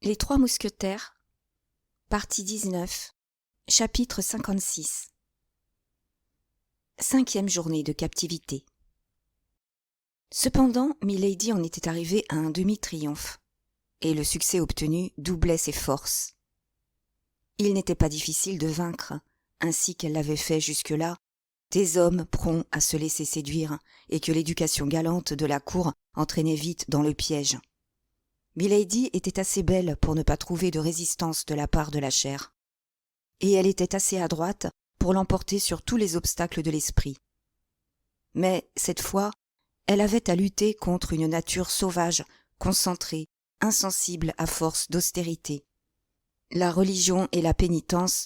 Les Trois Mousquetaires, partie 19, chapitre 56. 5e journée de captivité. Cependant, Milady en était arrivée à un demi-triomphe, et le succès obtenu doublait ses forces. Il n'était pas difficile de vaincre, ainsi qu'elle l'avait fait jusque-là, des hommes prompts à se laisser séduire, et que l'éducation galante de la cour entraînait vite dans le piège. Milady était assez belle pour ne pas trouver de résistance de la part de la chair, et elle était assez adroite pour l'emporter sur tous les obstacles de l'esprit. Mais, cette fois, elle avait à lutter contre une nature sauvage, concentrée, insensible à force d'austérité. La religion et la pénitence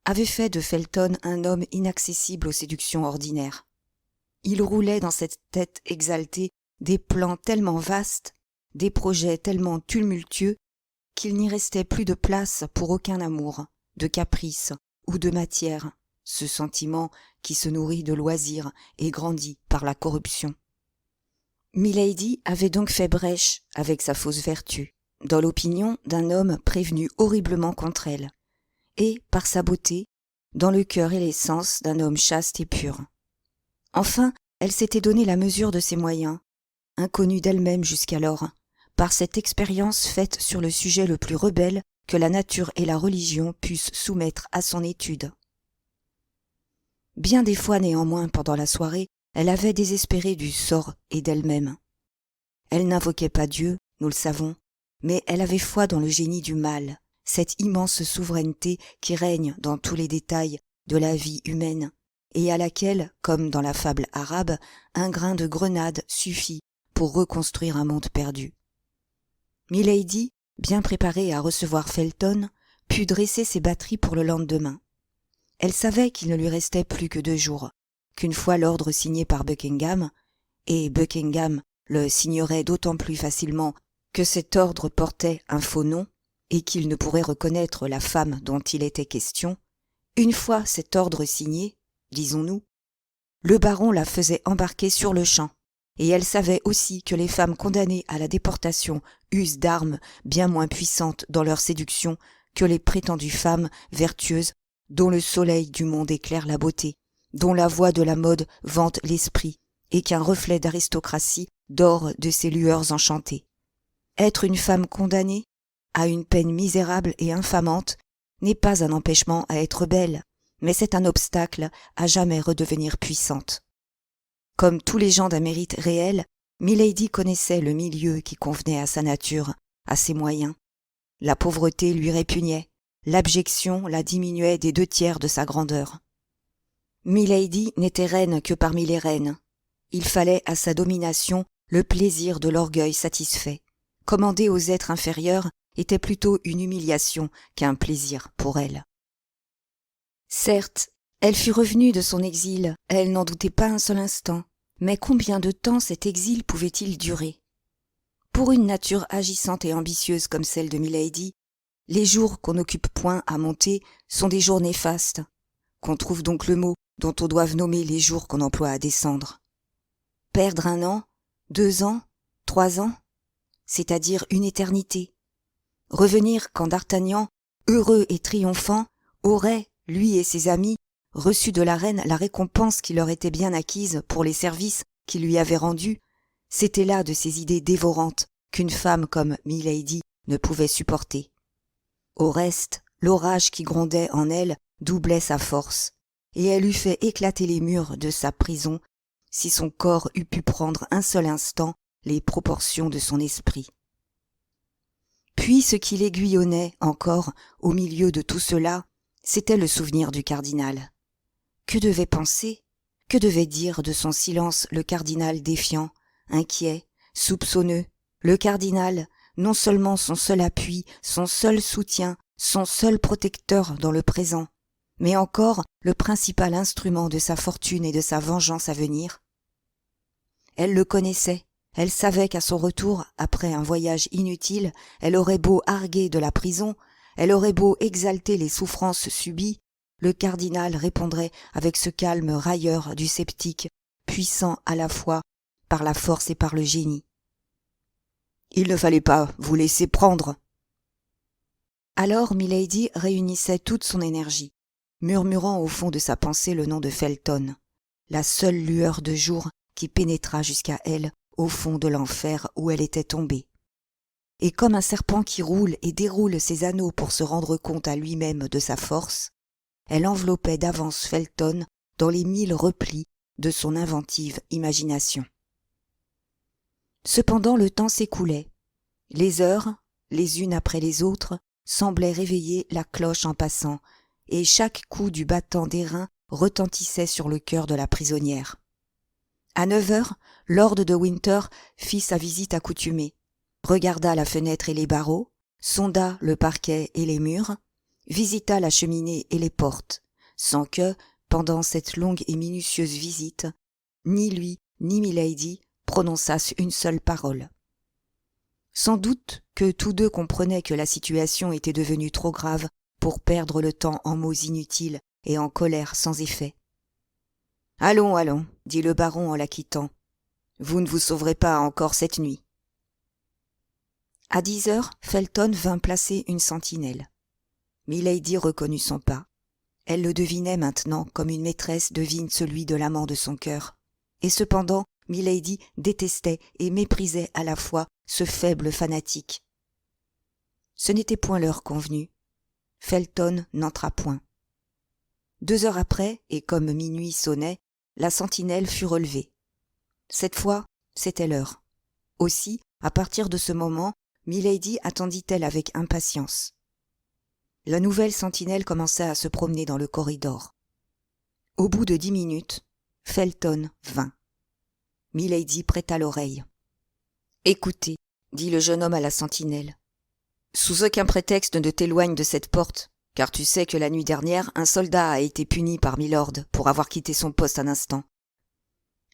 avaient fait de Felton un homme inaccessible aux séductions ordinaires. Il roulait dans cette tête exaltée des plans tellement vastes, des projets tellement tumultueux, qu'il n'y restait plus de place pour aucun amour, de caprice ou de matière, ce sentiment qui se nourrit de loisirs et grandit par la corruption. Milady avait donc fait brèche avec sa fausse vertu, dans l'opinion d'un homme prévenu horriblement contre elle, et, par sa beauté, dans le cœur et l'essence d'un homme chaste et pur. Enfin, elle s'était donné la mesure de ses moyens, inconnus d'elle-même jusqu'alors, par cette expérience faite sur le sujet le plus rebelle que la nature et la religion pussent soumettre à son étude. Bien des fois néanmoins pendant la soirée, elle avait désespéré du sort et d'elle-même. Elle n'invoquait pas Dieu, nous le savons, mais elle avait foi dans le génie du mal, cette immense souveraineté qui règne dans tous les détails de la vie humaine, et à laquelle, comme dans la fable arabe, un grain de grenade suffit pour reconstruire un monde perdu. Milady, bien préparée à recevoir Felton, put dresser ses batteries pour le lendemain. Elle savait qu'il ne lui restait plus que 2 jours, qu'une fois l'ordre signé par Buckingham, et Buckingham le signerait d'autant plus facilement que cet ordre portait un faux nom, et qu'il ne pourrait reconnaître la femme dont il était question, une fois cet ordre signé, disons-nous, le baron la faisait embarquer sur le champ, et elle savait aussi que les femmes condamnées à la déportation usent d'armes bien moins puissantes dans leur séduction que les prétendues femmes vertueuses dont le soleil du monde éclaire la beauté, dont la voix de la mode vante l'esprit, et qu'un reflet d'aristocratie dore de ses lueurs enchantées. Être une femme condamnée à une peine misérable et infamante n'est pas un empêchement à être belle, mais c'est un obstacle à jamais redevenir puissante. Comme tous les gens d'un mérite réel, Milady connaissait le milieu qui convenait à sa nature, à ses moyens. La pauvreté lui répugnait, l'abjection la diminuait des 2/3 de sa grandeur. Milady n'était reine que parmi les reines. Il fallait à sa domination le plaisir de l'orgueil satisfait. Commander aux êtres inférieurs était plutôt une humiliation qu'un plaisir pour elle. Certes, elle fut revenue de son exil, elle n'en doutait pas un seul instant, mais combien de temps cet exil pouvait-il durer? Pour une nature agissante et ambitieuse comme celle de Milady, les jours qu'on n'occupe point à monter sont des jours néfastes, qu'on trouve donc le mot dont on doive nommer les jours qu'on emploie à descendre. Perdre 1 an, 2 ans, 3 ans, c'est-à-dire une éternité. Revenir quand d'Artagnan, heureux et triomphant, aurait, lui et ses amis, reçu de la reine la récompense qui leur était bien acquise pour les services qu'ils lui avaient rendus, c'était là de ces idées dévorantes qu'une femme comme Milady ne pouvait supporter. Au reste, l'orage qui grondait en elle doublait sa force, et elle eût fait éclater les murs de sa prison si son corps eût pu prendre un seul instant les proportions de son esprit. Puis ce qui l'aiguillonnait encore au milieu de tout cela, c'était le souvenir du cardinal. Que devait penser, que devait dire de son silence le cardinal défiant, inquiet, soupçonneux, le cardinal, non seulement son seul appui, son seul soutien, son seul protecteur dans le présent, mais encore le principal instrument de sa fortune et de sa vengeance à venir? Elle le connaissait, elle savait qu'à son retour, après un voyage inutile, elle aurait beau arguer de la prison, elle aurait beau exalter les souffrances subies, le cardinal répondrait avec ce calme railleur du sceptique, puissant à la fois par la force et par le génie. « Il ne fallait pas vous laisser prendre. » Alors Milady réunissait toute son énergie, murmurant au fond de sa pensée le nom de Felton, la seule lueur de jour qui pénétra jusqu'à elle au fond de l'enfer où elle était tombée. Et comme un serpent qui roule et déroule ses anneaux pour se rendre compte à lui-même de sa force, elle enveloppait d'avance Felton dans les 1000 replis de son inventive imagination. Cependant le temps s'écoulait. Les heures, les unes après les autres, semblaient réveiller la cloche en passant, et chaque coup du battant d'airain retentissait sur le cœur de la prisonnière. À 9 heures, Lord de Winter fit sa visite accoutumée, regarda la fenêtre et les barreaux, sonda le parquet et les murs, visita la cheminée et les portes, sans que, pendant cette longue et minutieuse visite, ni lui ni Milady prononçassent une seule parole. Sans doute que tous deux comprenaient que la situation était devenue trop grave pour perdre le temps en mots inutiles et en colère sans effet. « Allons, allons, dit le baron en la quittant. Vous ne vous sauverez pas encore cette nuit. » À 10 heures, Felton vint placer une sentinelle. Milady reconnut son pas. Elle le devinait maintenant comme une maîtresse devine celui de l'amant de son cœur. Et cependant, Milady détestait et méprisait à la fois ce faible fanatique. Ce n'était point l'heure convenue. Felton n'entra point. 2 heures après, et comme minuit sonnait, la sentinelle fut relevée. Cette fois, c'était l'heure. Aussi, à partir de ce moment, Milady attendit-elle avec impatience. La nouvelle sentinelle commença à se promener dans le corridor. Au bout de 10 minutes, Felton vint. Milady prêta l'oreille. « Écoutez, dit le jeune homme à la sentinelle. Sous aucun prétexte ne t'éloigne de cette porte, car tu sais que la nuit dernière, un soldat a été puni par Milord pour avoir quitté son poste un instant.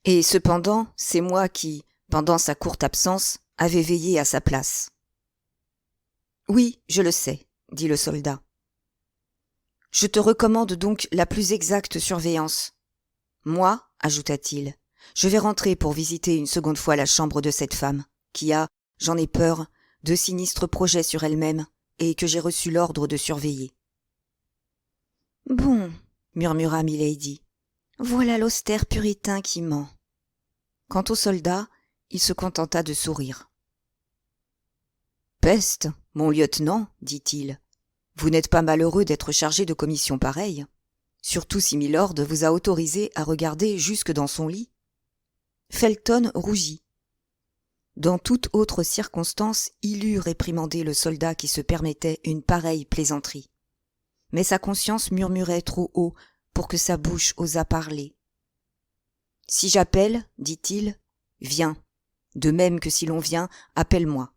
Et cependant, c'est moi qui, pendant sa courte absence, avais veillé à sa place. »« Oui, je le sais, dit le soldat. Je te recommande donc la plus exacte surveillance. Moi, ajouta-t-il, je vais rentrer pour visiter une seconde fois la chambre de cette femme, qui a, j'en ai peur, de sinistres projets sur elle-même, et que j'ai reçu l'ordre de surveiller. Bon, murmura Milady, voilà l'austère puritain qui ment. Quant au soldat, il se contenta de sourire. Peste, mon lieutenant, dit-il, vous n'êtes pas malheureux d'être chargé de commission pareille, surtout si Milord vous a autorisé à regarder jusque dans son lit. Felton rougit. Dans toute autre circonstance, il eût réprimandé le soldat qui se permettait une pareille plaisanterie. Mais sa conscience murmurait trop haut pour que sa bouche osât parler. « Si j'appelle, dit-il, viens. De même que si l'on vient, appelle-moi. »«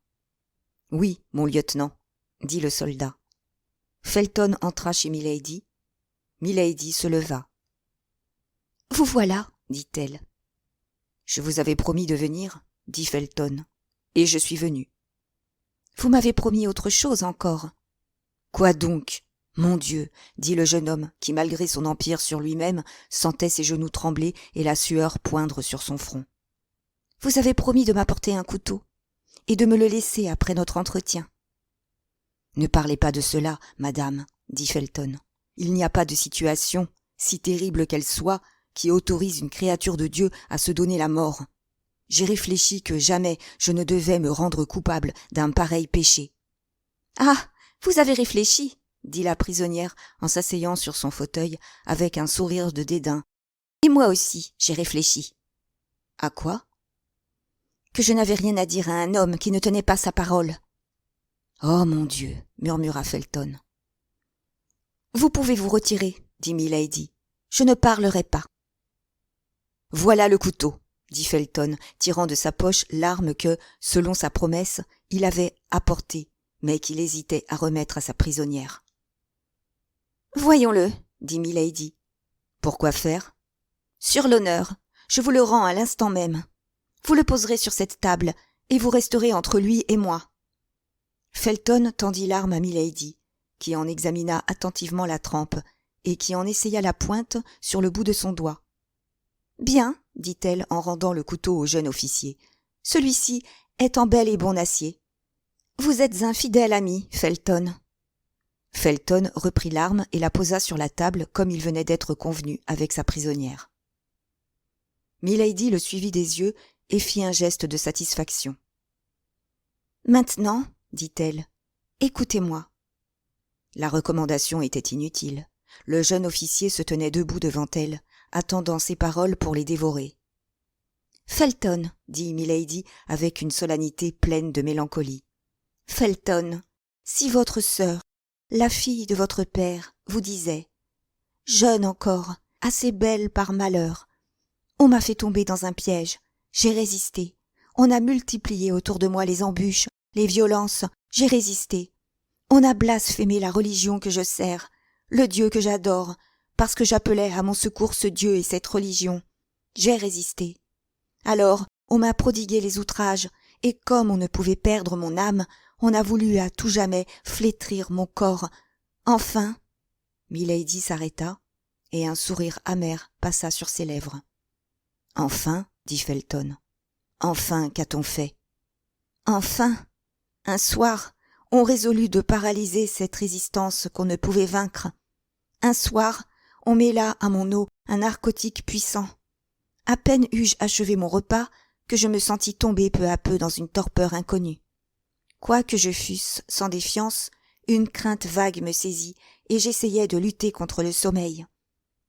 Oui, mon lieutenant, » dit le soldat. Felton entra chez Milady. Milady se leva. « Vous voilà, dit-elle. »« Je vous avais promis de venir, » dit Felton, « et je suis venu. »« Vous m'avez promis autre chose encore. »« Quoi donc ? Mon Dieu, dit le jeune homme, qui malgré son empire sur lui-même, sentait ses genoux trembler et la sueur poindre sur son front. Vous avez promis de m'apporter un couteau, et de me le laisser après notre entretien. Ne parlez pas de cela, madame, dit Felton. Il n'y a pas de situation, si terrible qu'elle soit, qui autorise une créature de Dieu à se donner la mort. J'ai réfléchi que jamais je ne devais me rendre coupable d'un pareil péché. Ah, vous avez réfléchi, dit la prisonnière en s'asseyant sur son fauteuil avec un sourire de dédain. Et moi aussi, j'ai réfléchi. À quoi? Que je n'avais rien à dire à un homme qui ne tenait pas sa parole. Oh mon Dieu, murmura Felton. Vous pouvez vous retirer, dit Milady. Je ne parlerai pas. Voilà le couteau, dit Felton, tirant de sa poche l'arme que, selon sa promesse, il avait apportée, mais qu'il hésitait à remettre à sa prisonnière. Voyons-le, dit Milady. Pourquoi faire? Sur l'honneur, je vous le rends à l'instant même. Vous le poserez sur cette table, et vous resterez entre lui et moi. Felton tendit l'arme à Milady, qui en examina attentivement la trempe, et qui en essaya la pointe sur le bout de son doigt. Bien, dit-elle en rendant le couteau au jeune officier. Celui-ci est en bel et bon acier. Vous êtes un fidèle ami, Felton. Felton reprit l'arme et la posa sur la table comme il venait d'être convenu avec sa prisonnière. Milady le suivit des yeux et fit un geste de satisfaction. « Maintenant, dit-elle, écoutez-moi. » La recommandation était inutile. Le jeune officier se tenait debout devant elle, attendant ses paroles pour les dévorer. « Felton, dit Milady avec une solennité pleine de mélancolie. Felton, si votre sœur, la fille de votre père, vous disait, jeune encore, assez belle par malheur, on m'a fait tomber dans un piège, j'ai résisté, on a multiplié autour de moi les embûches, les violences, j'ai résisté. On a blasphémé la religion que je sers, le Dieu que j'adore, parce que j'appelais à mon secours ce Dieu et cette religion. J'ai résisté. Alors, on m'a prodigué les outrages, et comme on ne pouvait perdre mon âme, on a voulu à tout jamais flétrir mon corps. Enfin, Milady s'arrêta, et un sourire amer passa sur ses lèvres. Enfin, dit Felton. Enfin, qu'a-t-on fait? Enfin, un soir, on résolut de paralyser cette résistance qu'on ne pouvait vaincre. Un soir, on mêla à mon eau un narcotique puissant. À peine eus-je achevé mon repas que je me sentis tomber peu à peu dans une torpeur inconnue. Quoique je fusse sans défiance, une crainte vague me saisit et j'essayais de lutter contre le sommeil.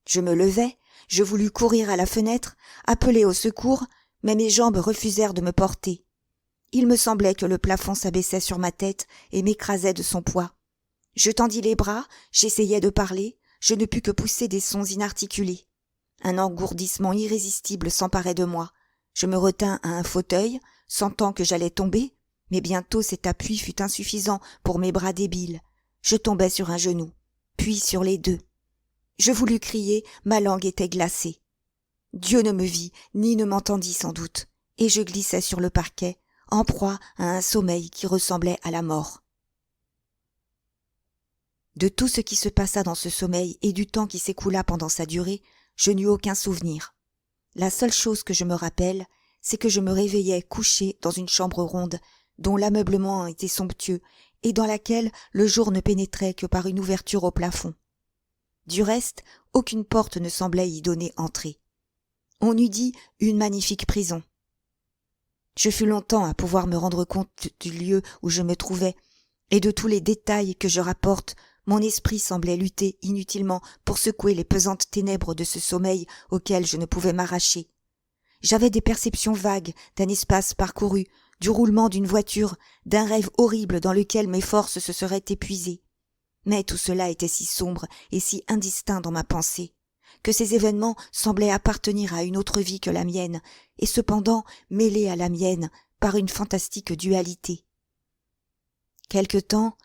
Je me levai, je voulus courir à la fenêtre, appeler au secours, mais mes jambes refusèrent de me porter. Il me semblait que le plafond s'abaissait sur ma tête et m'écrasait de son poids. Je tendis les bras, j'essayais de parler, je ne pus que pousser des sons inarticulés. Un engourdissement irrésistible s'emparait de moi. Je me retins à un fauteuil, sentant que j'allais tomber, mais bientôt cet appui fut insuffisant pour mes bras débiles. Je tombai sur un genou, puis sur les deux. Je voulus crier, ma langue était glacée. Dieu ne me vit, ni ne m'entendit sans doute, et je glissai sur le parquet, en proie à un sommeil qui ressemblait à la mort. De tout ce qui se passa dans ce sommeil et du temps qui s'écoula pendant sa durée, je n'eus aucun souvenir. La seule chose que je me rappelle, c'est que je me réveillai couché dans une chambre ronde, dont l'ameublement était somptueux, et dans laquelle le jour ne pénétrait que par une ouverture au plafond. Du reste, aucune porte ne semblait y donner entrée. On eût dit une magnifique prison. Je fus longtemps à pouvoir me rendre compte du lieu où je me trouvais, et de tous les détails que je rapporte, mon esprit semblait lutter inutilement pour secouer les pesantes ténèbres de ce sommeil auquel je ne pouvais m'arracher. J'avais des perceptions vagues d'un espace parcouru, du roulement d'une voiture, d'un rêve horrible dans lequel mes forces se seraient épuisées. Mais tout cela était si sombre et si indistinct dans ma pensée, que ces événements semblaient appartenir à une autre vie que la mienne, et cependant mêlés à la mienne par une fantastique dualité. Quelque temps,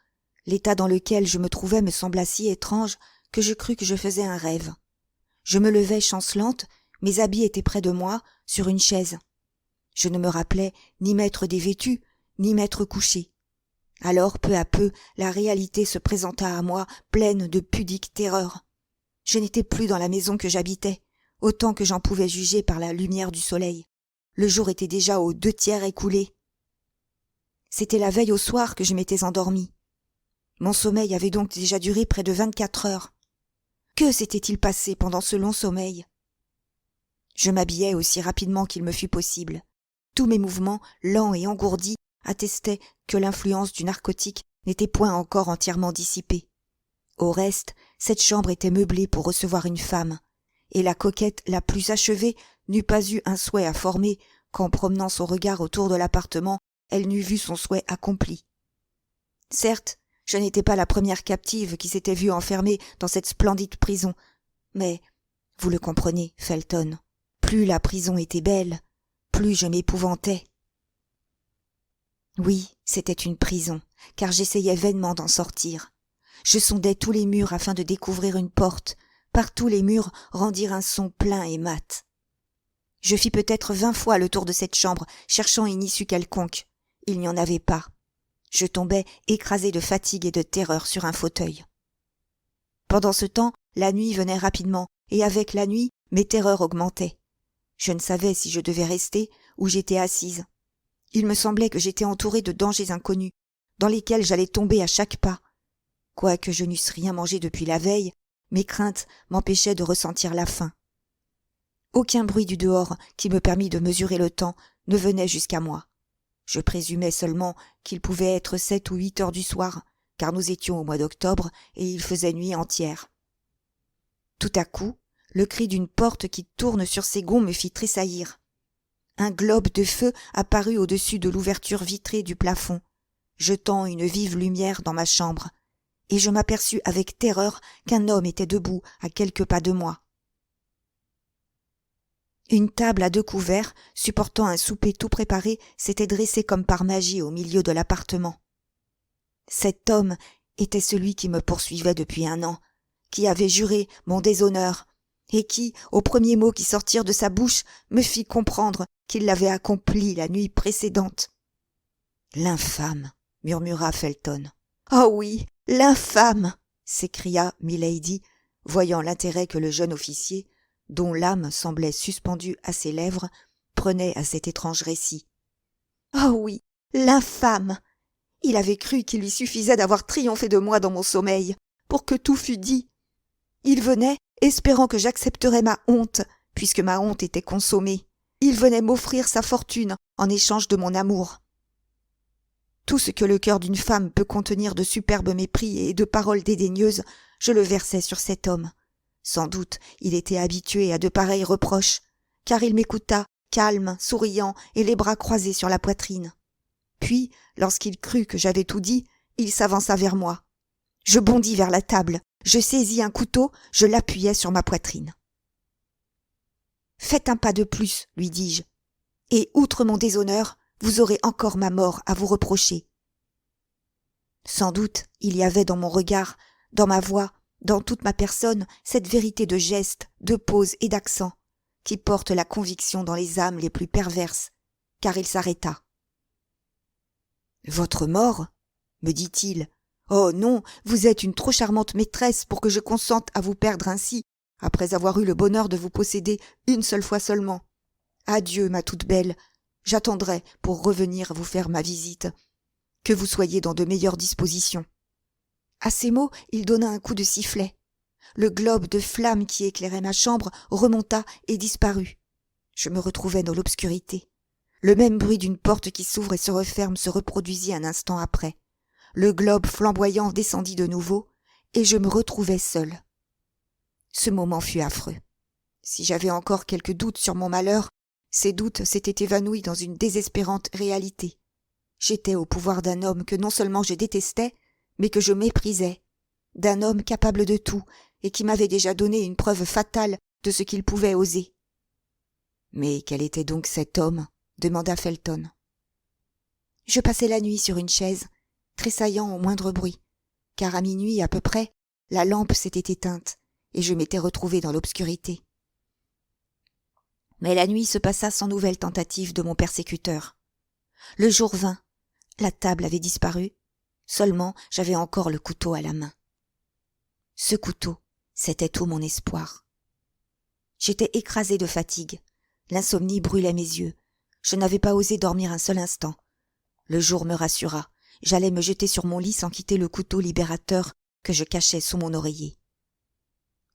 l'état dans lequel je me trouvais me sembla si étrange que je crus que je faisais un rêve. Je me levai chancelante, mes habits étaient près de moi, sur une chaise. Je ne me rappelais ni m'être dévêtue, ni m'être couchée. Alors, peu à peu, la réalité se présenta à moi, pleine de pudiques terreurs. Je n'étais plus dans la maison que j'habitais, autant que j'en pouvais juger par la lumière du soleil. Le jour était déjà aux 2/3 écoulé. C'était la veille au soir que je m'étais endormie. Mon sommeil avait donc déjà duré près de 24 heures. Que s'était-il passé pendant ce long sommeil? Je m'habillai aussi rapidement qu'il me fut possible. Tous mes mouvements, lents et engourdis, attestaient que l'influence du narcotique n'était point encore entièrement dissipée. Au reste, cette chambre était meublée pour recevoir une femme, et la coquette la plus achevée n'eût pas eu un souhait à former qu'en promenant son regard autour de l'appartement, elle n'eût vu son souhait accompli. Certes, je n'étais pas la première captive qui s'était vue enfermée dans cette splendide prison, mais, vous le comprenez, Felton, plus la prison était belle, plus je m'épouvantais. Oui, c'était une prison, car j'essayais vainement d'en sortir. Je sondais tous les murs afin de découvrir une porte. Partout les murs rendirent un son plein et mat. Je fis peut-être 20 fois le tour de cette chambre, cherchant une issue quelconque. Il n'y en avait pas. Je tombais écrasé de fatigue et de terreur sur un fauteuil. Pendant ce temps, la nuit venait rapidement, et avec la nuit, mes terreurs augmentaient. Je ne savais si je devais rester ou j'étais assise. Il me semblait que j'étais entourée de dangers inconnus, dans lesquels j'allais tomber à chaque pas. Quoique je n'eusse rien mangé depuis la veille, mes craintes m'empêchaient de ressentir la faim. Aucun bruit du dehors qui me permît de mesurer le temps ne venait jusqu'à moi. Je présumais seulement qu'il pouvait être 7 ou 8 heures du soir, car nous étions au mois d'octobre et il faisait nuit entière. Tout à coup, le cri d'une porte qui tourne sur ses gonds me fit tressaillir. Un globe de feu apparut au-dessus de l'ouverture vitrée du plafond, jetant une vive lumière dans ma chambre, et je m'aperçus avec terreur qu'un homme était debout à quelques pas de moi. Une table à 2 couverts, supportant un souper tout préparé, s'était dressée comme par magie au milieu de l'appartement. Cet homme était celui qui me poursuivait depuis 1 an, qui avait juré mon déshonneur, et qui, aux premiers mots qui sortirent de sa bouche, me fit comprendre qu'il l'avait accompli la nuit précédente. « L'infâme !» murmura Felton. « Oh oui, l'infâme !» s'écria milady, voyant l'intérêt que le jeune officier, dont l'âme semblait suspendue à ses lèvres, prenait à cet étrange récit. « Oh oui, l'infâme ! Il avait cru qu'il lui suffisait d'avoir triomphé de moi dans mon sommeil, pour que tout fût dit. Il venait, espérant que j'accepterais ma honte, puisque ma honte était consommée. Il venait m'offrir sa fortune en échange de mon amour. Tout ce que le cœur d'une femme peut contenir de superbe mépris et de paroles dédaigneuses, je le versais sur cet homme. Sans doute il était habitué à de pareils reproches, car il m'écouta, calme, souriant et les bras croisés sur la poitrine. Puis, lorsqu'il crut que j'avais tout dit, il s'avança vers moi. Je bondis vers la table, je saisis un couteau, je l'appuyai sur ma poitrine. « Faites un pas de plus, lui dis-je, et outre mon déshonneur, vous aurez encore ma mort à vous reprocher. » Sans doute il y avait dans mon regard, dans ma voix, dans toute ma personne, cette vérité de geste, de pose et d'accent, qui porte la conviction dans les âmes les plus perverses, car il s'arrêta. « Votre mort ?» me dit-il. « Oh non, vous êtes une trop charmante maîtresse pour que je consente à vous perdre ainsi, après avoir eu le bonheur de vous posséder une seule fois seulement. Adieu, ma toute belle, j'attendrai pour revenir vous faire ma visite. Que vous soyez dans de meilleures dispositions. » À ces mots, il donna un coup de sifflet. Le globe de flamme qui éclairait ma chambre remonta et disparut. Je me retrouvai dans l'obscurité. Le même bruit d'une porte qui s'ouvre et se referme se reproduisit un instant après. Le globe flamboyant descendit de nouveau, et je me retrouvai seul. Ce moment fut affreux. Si j'avais encore quelques doutes sur mon malheur, ces doutes s'étaient évanouis dans une désespérante réalité. J'étais au pouvoir d'un homme que non seulement je détestais, mais que je méprisais, d'un homme capable de tout et qui m'avait déjà donné une preuve fatale de ce qu'il pouvait oser. « Mais quel était donc cet homme ?» demanda Felton. Je passai la nuit sur une chaise, tressaillant au moindre bruit, car à minuit à peu près, la lampe s'était éteinte et je m'étais retrouvé dans l'obscurité. Mais la nuit se passa sans nouvelle tentative de mon persécuteur. Le jour vint, la table avait disparu, seulement j'avais encore le couteau à la main. Ce couteau, c'était tout mon espoir. J'étais écrasé de fatigue, l'insomnie brûlait mes yeux, je n'avais pas osé dormir un seul instant. Le jour me rassura, j'allais me jeter sur mon lit sans quitter le couteau libérateur que je cachais sous mon oreiller.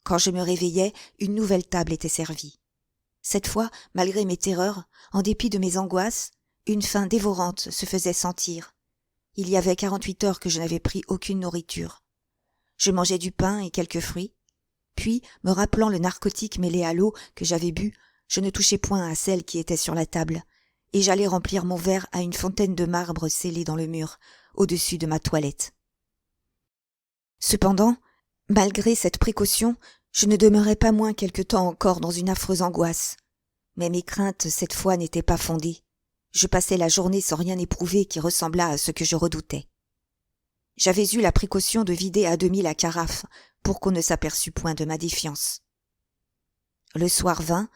Quand je me réveillai, une nouvelle table était servie. Cette fois, malgré mes terreurs, en dépit de mes angoisses, une faim dévorante se faisait sentir. Il y avait 48 heures que je n'avais pris aucune nourriture. Je mangeais du pain et quelques fruits. Puis, me rappelant le narcotique mêlé à l'eau que j'avais bu, je ne touchai point à celle qui était sur la table, et j'allai remplir mon verre à une fontaine de marbre scellée dans le mur, au-dessus de ma toilette. Cependant, malgré cette précaution, je ne demeurai pas moins quelque temps encore dans une affreuse angoisse. Mais mes craintes, cette fois, n'étaient pas fondées. Je passai la journée sans rien éprouver qui ressemblât à ce que je redoutais. J'avais eu la précaution de vider à demi la carafe pour qu'on ne s'aperçût point de ma défiance. Le soir vint,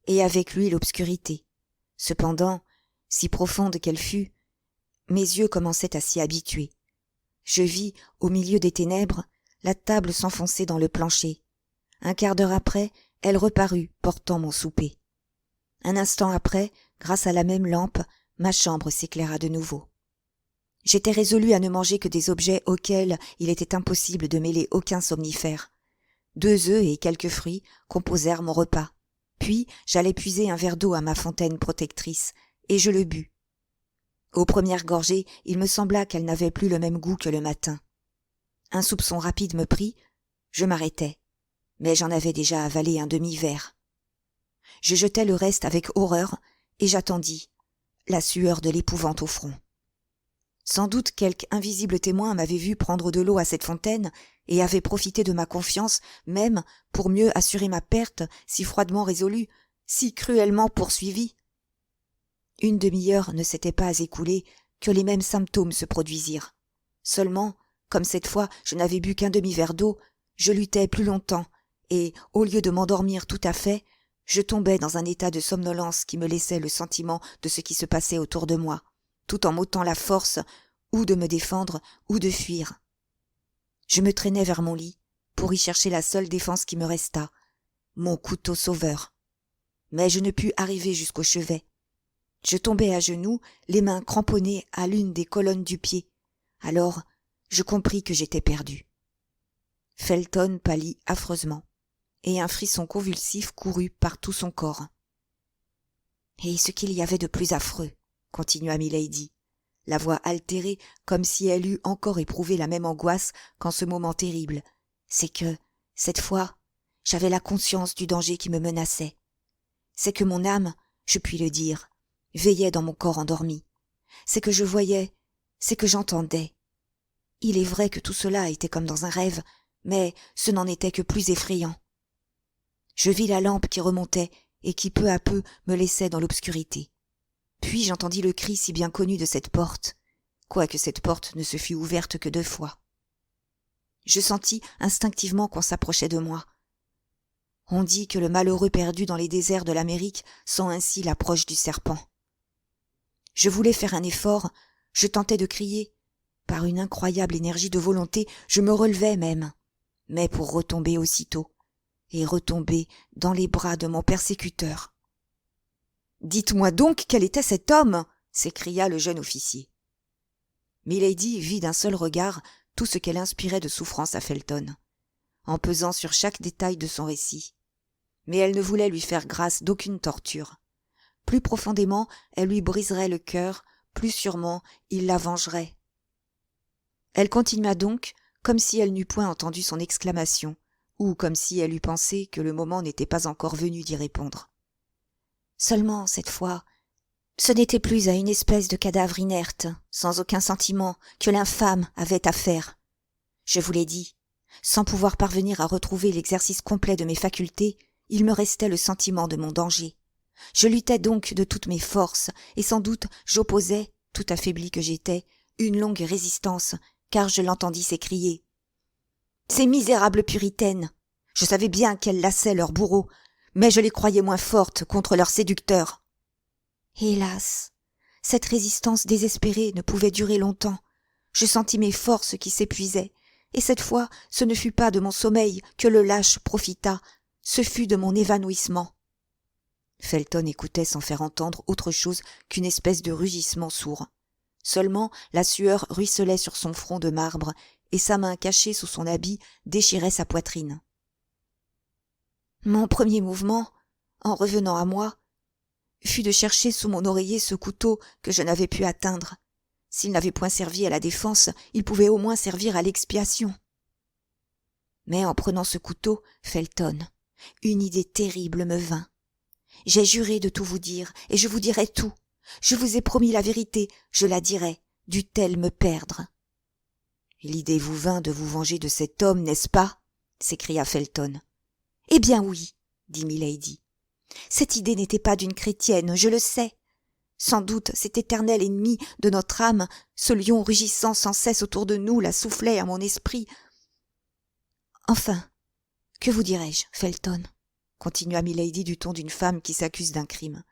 et avec lui l'obscurité. Cependant, si profonde qu'elle fût, mes yeux commençaient à s'y habituer. Je vis, au milieu des ténèbres, la table s'enfoncer dans le plancher. Un quart d'heure après, elle reparut, portant mon souper. Un instant après, grâce à la même lampe, ma chambre s'éclaira de nouveau. J'étais résolue à ne manger que des objets auxquels il était impossible de mêler aucun somnifère. 2 œufs et quelques fruits composèrent mon repas. Puis j'allai puiser un verre d'eau à ma fontaine protectrice, et je le bus. Aux premières gorgées, il me sembla qu'elle n'avait plus le même goût que le matin. Un soupçon rapide me prit, je m'arrêtai, mais j'en avais déjà avalé un demi-verre. Je jetai le reste avec horreur, et j'attendis, la sueur de l'épouvante au front. Sans doute quelque invisible témoin m'avait vu prendre de l'eau à cette fontaine et avait profité de ma confiance, même pour mieux assurer ma perte, si froidement résolue, si cruellement poursuivie. Une demi-heure ne s'était pas écoulée que les mêmes symptômes se produisirent. Seulement, comme cette fois je n'avais bu qu'un demi-verre d'eau, je luttais plus longtemps, et, au lieu de m'endormir tout à fait, je tombais dans un état de somnolence qui me laissait le sentiment de ce qui se passait autour de moi, tout en m'ôtant la force ou de me défendre ou de fuir. Je me traînais vers mon lit pour y chercher la seule défense qui me restât, mon couteau sauveur. Mais je ne pus arriver jusqu'au chevet. Je tombai à genoux, les mains cramponnées à l'une des colonnes du pied. Alors, je compris que j'étais perdu. Felton pâlit affreusement, et un frisson convulsif courut par tout son corps. « Et ce qu'il y avait de plus affreux, » continua Milady, la voix altérée comme si elle eût encore éprouvé la même angoisse qu'en ce moment terrible, c'est que, cette fois, j'avais la conscience du danger qui me menaçait. C'est que mon âme, je puis le dire, veillait dans mon corps endormi. C'est que je voyais, c'est que j'entendais. Il est vrai que tout cela était comme dans un rêve, mais ce n'en était que plus effrayant. Je vis la lampe qui remontait et qui peu à peu me laissait dans l'obscurité. Puis j'entendis le cri si bien connu de cette porte, quoique cette porte ne se fût ouverte que 2 fois. Je sentis instinctivement qu'on s'approchait de moi. On dit que le malheureux perdu dans les déserts de l'Amérique sent ainsi l'approche du serpent. Je voulais faire un effort, je tentais de crier. Par une incroyable énergie de volonté, je me relevai même, mais pour retomber aussitôt, et retomber dans les bras de mon persécuteur. « Dites-moi donc quel était cet homme !» s'écria le jeune officier. Milady vit d'un seul regard tout ce qu'elle inspirait de souffrance à Felton, en pesant sur chaque détail de son récit. Mais elle ne voulait lui faire grâce d'aucune torture. Plus profondément, elle lui briserait le cœur, plus sûrement, il la vengerait. Elle continua donc, comme si elle n'eût point entendu son exclamation, ou comme si elle eût pensé que le moment n'était pas encore venu d'y répondre. Seulement, cette fois, ce n'était plus à une espèce de cadavre inerte, sans aucun sentiment, que l'infâme avait affaire. Je vous l'ai dit, sans pouvoir parvenir à retrouver l'exercice complet de mes facultés, il me restait le sentiment de mon danger. Je luttais donc de toutes mes forces, et sans doute j'opposais, tout affaibli que j'étais, une longue résistance, car je l'entendis s'écrier. « Ces misérables puritaines ! Je savais bien qu'elles lassaient leurs bourreaux, mais je les croyais moins fortes contre leurs séducteurs. » Hélas, cette résistance désespérée ne pouvait durer longtemps. Je sentis mes forces qui s'épuisaient, et cette fois ce ne fut pas de mon sommeil que le lâche profita, ce fut de mon évanouissement. Felton écoutait sans faire entendre autre chose qu'une espèce de rugissement sourd. Seulement la sueur ruisselait sur son front de marbre, et sa main cachée sous son habit déchirait sa poitrine. Mon premier mouvement, en revenant à moi, fut de chercher sous mon oreiller ce couteau que je n'avais pu atteindre. S'il n'avait point servi à la défense, il pouvait au moins servir à l'expiation. Mais en prenant ce couteau, Felton, une idée terrible me vint. J'ai juré de tout vous dire, et je vous dirai tout. Je vous ai promis la vérité, je la dirai, dût-elle me perdre. L'idée vous vint de vous venger de cet homme, n'est-ce pas? S'écria Felton. Eh bien oui, dit Milady. Cette idée n'était pas d'une chrétienne, je le sais. Sans doute cet éternel ennemi de notre âme, ce lion rugissant sans cesse autour de nous, la soufflait à mon esprit. Enfin, que vous dirais-je, Felton? Continua Milady du ton d'une femme qui s'accuse d'un crime.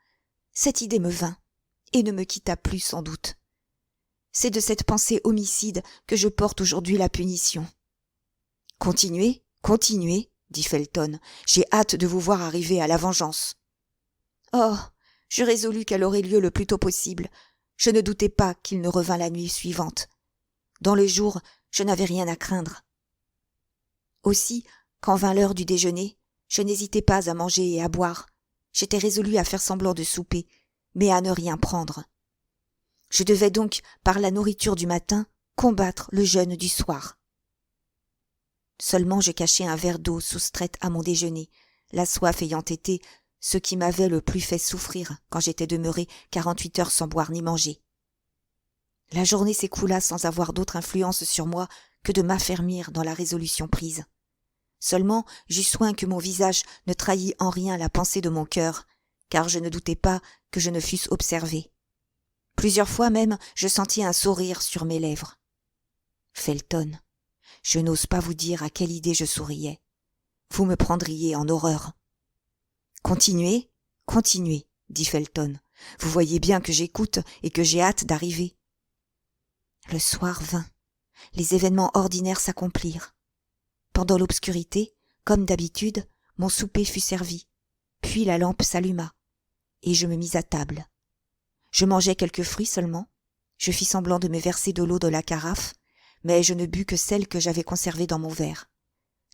Cette idée me vint, et ne me quitta plus sans doute. C'est de cette pensée homicide que je porte aujourd'hui la punition. Continuez, continuez, dit Felton, j'ai hâte de vous voir arriver à la vengeance. Oh, je résolus qu'elle aurait lieu le plus tôt possible. Je ne doutais pas qu'il ne revînt la nuit suivante. Dans le jour, je n'avais rien à craindre. Aussi, quand vint l'heure du déjeuner, je n'hésitai pas à manger et à boire. J'étais résolue à faire semblant de souper, mais à ne rien prendre. Je devais donc, par la nourriture du matin, combattre le jeûne du soir. Seulement je cachai un verre d'eau soustraite à mon déjeuner, la soif ayant été ce qui m'avait le plus fait souffrir quand j'étais demeurée 48 heures sans boire ni manger. La journée s'écoula sans avoir d'autre influence sur moi que de m'affermir dans la résolution prise. Seulement, j'eus soin que mon visage ne trahît en rien la pensée de mon cœur, car je ne doutais pas que je ne fusse observée. Plusieurs fois même, je sentis un sourire sur mes lèvres. Felton, je n'ose pas vous dire à quelle idée je souriais. Vous me prendriez en horreur. Continuez, continuez, dit Felton. Vous voyez bien que j'écoute et que j'ai hâte d'arriver. Le soir vint. Les événements ordinaires s'accomplirent. Pendant l'obscurité, comme d'habitude, mon souper fut servi. Puis la lampe s'alluma, et je me mis à table. Je mangeai quelques fruits seulement. Je fis semblant de me verser de l'eau de la carafe, mais je ne bus que celle que j'avais conservée dans mon verre.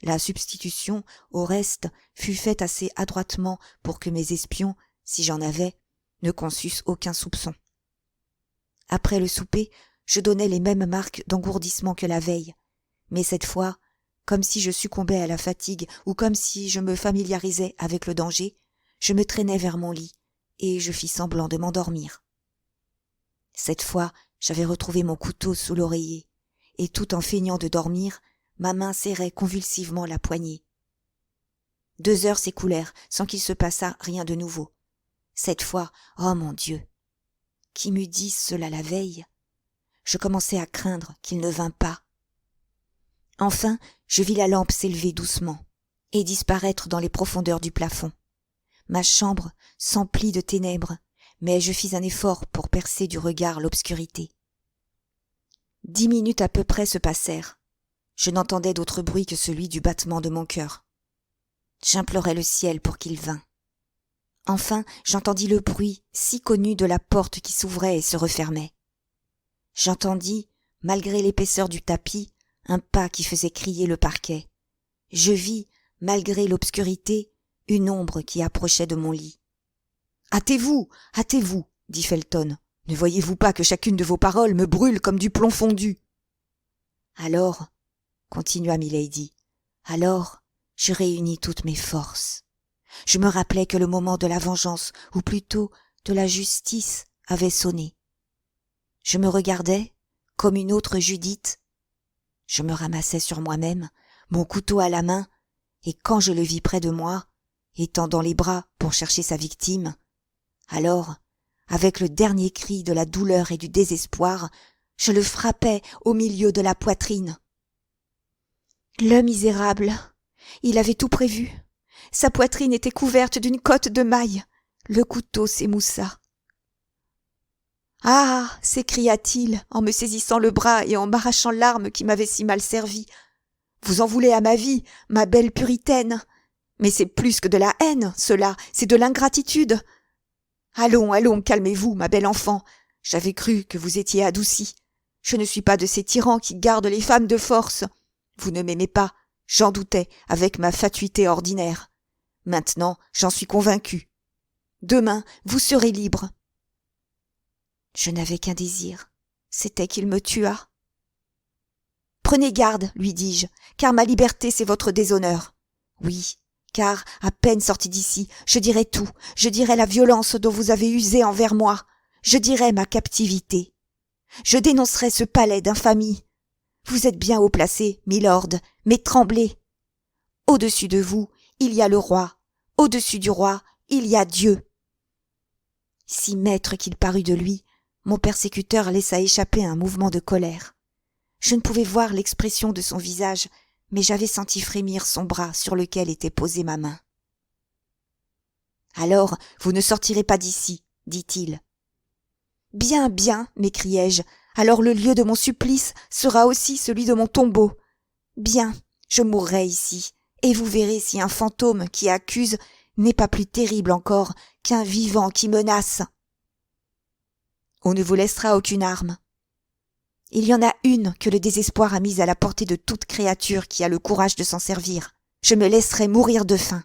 La substitution, au reste, fut faite assez adroitement pour que mes espions, si j'en avais, ne conçussent aucun soupçon. Après le souper, je donnai les mêmes marques d'engourdissement que la veille, mais cette fois, comme si je succombais à la fatigue ou comme si je me familiarisais avec le danger, je me traînai vers mon lit et je fis semblant de m'endormir. Cette fois, j'avais retrouvé mon couteau sous l'oreiller, et tout en feignant de dormir, ma main serrait convulsivement la poignée. 2 heures s'écoulèrent sans qu'il se passât rien de nouveau. Cette fois, oh mon Dieu! Qui m'eût dit cela la veille? Je commençais à craindre qu'il ne vînt pas. Enfin, je vis la lampe s'élever doucement et disparaître dans les profondeurs du plafond. Ma chambre s'emplit de ténèbres, mais je fis un effort pour percer du regard l'obscurité. 10 minutes à peu près se passèrent. Je n'entendais d'autre bruit que celui du battement de mon cœur. J'implorai le ciel pour qu'il vînt. Enfin, j'entendis le bruit si connu de la porte qui s'ouvrait et se refermait. J'entendis, malgré l'épaisseur du tapis, un pas qui faisait crier le parquet. Je vis, malgré l'obscurité, une ombre qui approchait de mon lit. « Hâtez-vous, hâtez-vous, dit Felton. Ne voyez-vous pas que chacune de vos paroles me brûle comme du plomb fondu ?» Alors, continua Milady, alors je réunis toutes mes forces. Je me rappelai que le moment de la vengeance, ou plutôt de la justice, avait sonné. Je me regardais, comme une autre Judith. Je me ramassai sur moi-même, mon couteau à la main, et quand je le vis près de moi, étendant les bras pour chercher sa victime, alors, avec le dernier cri de la douleur et du désespoir, je le frappai au milieu de la poitrine. Le misérable, il avait tout prévu. Sa poitrine était couverte d'une cotte de mailles. Le couteau s'émoussa. « Ah !» s'écria-t-il en me saisissant le bras et en m'arrachant l'arme qui m'avait si mal servi. « Vous en voulez à ma vie, ma belle puritaine. Mais c'est plus que de la haine, cela, c'est de l'ingratitude. Allons, allons, calmez-vous, ma belle enfant. J'avais cru que vous étiez adoucie. Je ne suis pas de ces tyrans qui gardent les femmes de force. Vous ne m'aimez pas, j'en doutais, avec ma fatuité ordinaire. Maintenant, j'en suis convaincue. Demain, vous serez libre. » Je n'avais qu'un désir, c'était qu'il me tuât. « Prenez garde, lui dis-je, car ma liberté c'est votre déshonneur. Oui, car, à peine sorti d'ici, je dirai tout, je dirai la violence dont vous avez usé envers moi, je dirai ma captivité. Je dénoncerai ce palais d'infamie. Vous êtes bien haut placé, milord, mais tremblez. Au-dessus de vous, il y a le roi, au-dessus du roi, il y a Dieu. » Si maître qu'il parut de lui, mon persécuteur laissa échapper un mouvement de colère. Je ne pouvais voir l'expression de son visage, mais j'avais senti frémir son bras sur lequel était posée ma main. « Alors, vous ne sortirez pas d'ici, dit-il. »« Bien, bien, m'écriai-je, alors le lieu de mon supplice sera aussi celui de mon tombeau. Bien, je mourrai ici, et vous verrez si un fantôme qui accuse n'est pas plus terrible encore qu'un vivant qui menace. » On ne vous laissera aucune arme. Il y en a une que le désespoir a mise à la portée de toute créature qui a le courage de s'en servir. Je me laisserai mourir de faim.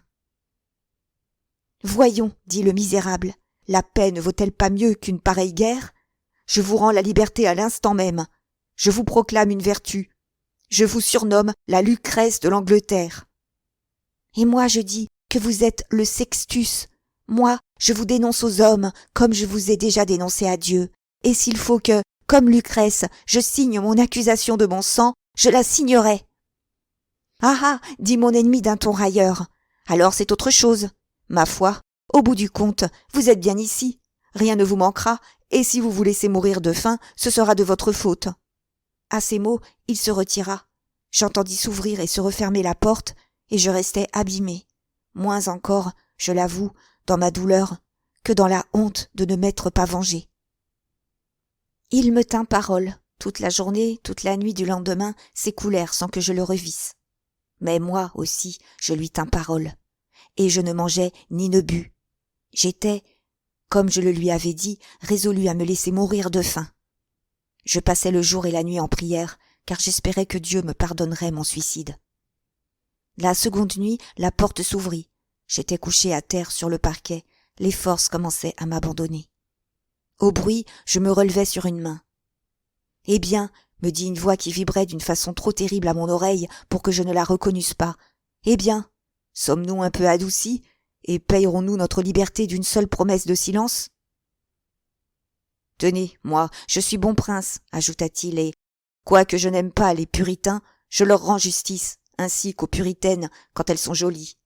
Voyons, dit le misérable, la paix ne vaut-elle pas mieux qu'une pareille guerre? Je vous rends la liberté à l'instant même. Je vous proclame une vertu. Je vous surnomme la Lucrèce de l'Angleterre. Et moi je dis que vous êtes le Sextus. Moi, je vous dénonce aux hommes comme je vous ai déjà dénoncé à Dieu. Et s'il faut que, comme Lucrèce, je signe mon accusation de mon sang, je la signerai. Ah ah, dit mon ennemi d'un ton railleur. Alors c'est autre chose. Ma foi, au bout du compte, vous êtes bien ici. Rien ne vous manquera, et si vous vous laissez mourir de faim, ce sera de votre faute. À ces mots, il se retira. J'entendis s'ouvrir et se refermer la porte, et je restai abîmé. Moins encore, je l'avoue, dans ma douleur, que dans la honte de ne m'être pas vengé. Il me tint parole. Toute la journée, toute la nuit du lendemain s'écoulèrent sans que je le revisse. Mais moi aussi, je lui tins parole. Et je ne mangeais ni ne bus. J'étais, comme je le lui avais dit, résolu à me laisser mourir de faim. Je passais le jour et la nuit en prière, car j'espérais que Dieu me pardonnerait mon suicide. La seconde nuit, la porte s'ouvrit. J'étais couché à terre sur le parquet, les forces commençaient à m'abandonner. Au bruit, je me relevai sur une main. « Eh bien, me dit une voix qui vibrait d'une façon trop terrible à mon oreille pour que je ne la reconnusse pas. Eh bien, sommes-nous un peu adoucis, et payerons-nous notre liberté d'une seule promesse de silence ?»« Tenez, moi, je suis bon prince, ajouta-t-il, et, quoique je n'aime pas les puritains, je leur rends justice, ainsi qu'aux puritaines quand elles sont jolies.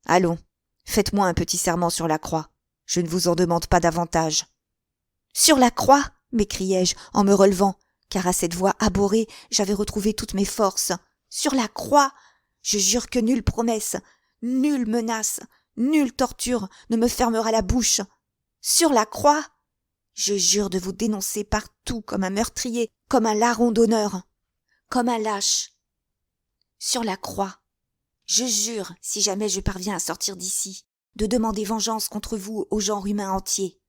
Allons, faites-moi un petit serment sur la croix, je ne vous en demande pas davantage. »« Sur la croix !» m'écriai-je en me relevant, car à cette voix abhorrée, j'avais retrouvé toutes mes forces. « Sur la croix ! Je jure que nulle promesse, nulle menace, nulle torture ne me fermera la bouche. Sur la croix ! Je jure de vous dénoncer partout comme un meurtrier, comme un larron d'honneur, comme un lâche. Sur la croix, je jure, si jamais je parviens à sortir d'ici, de demander vengeance contre vous au genre humain entier.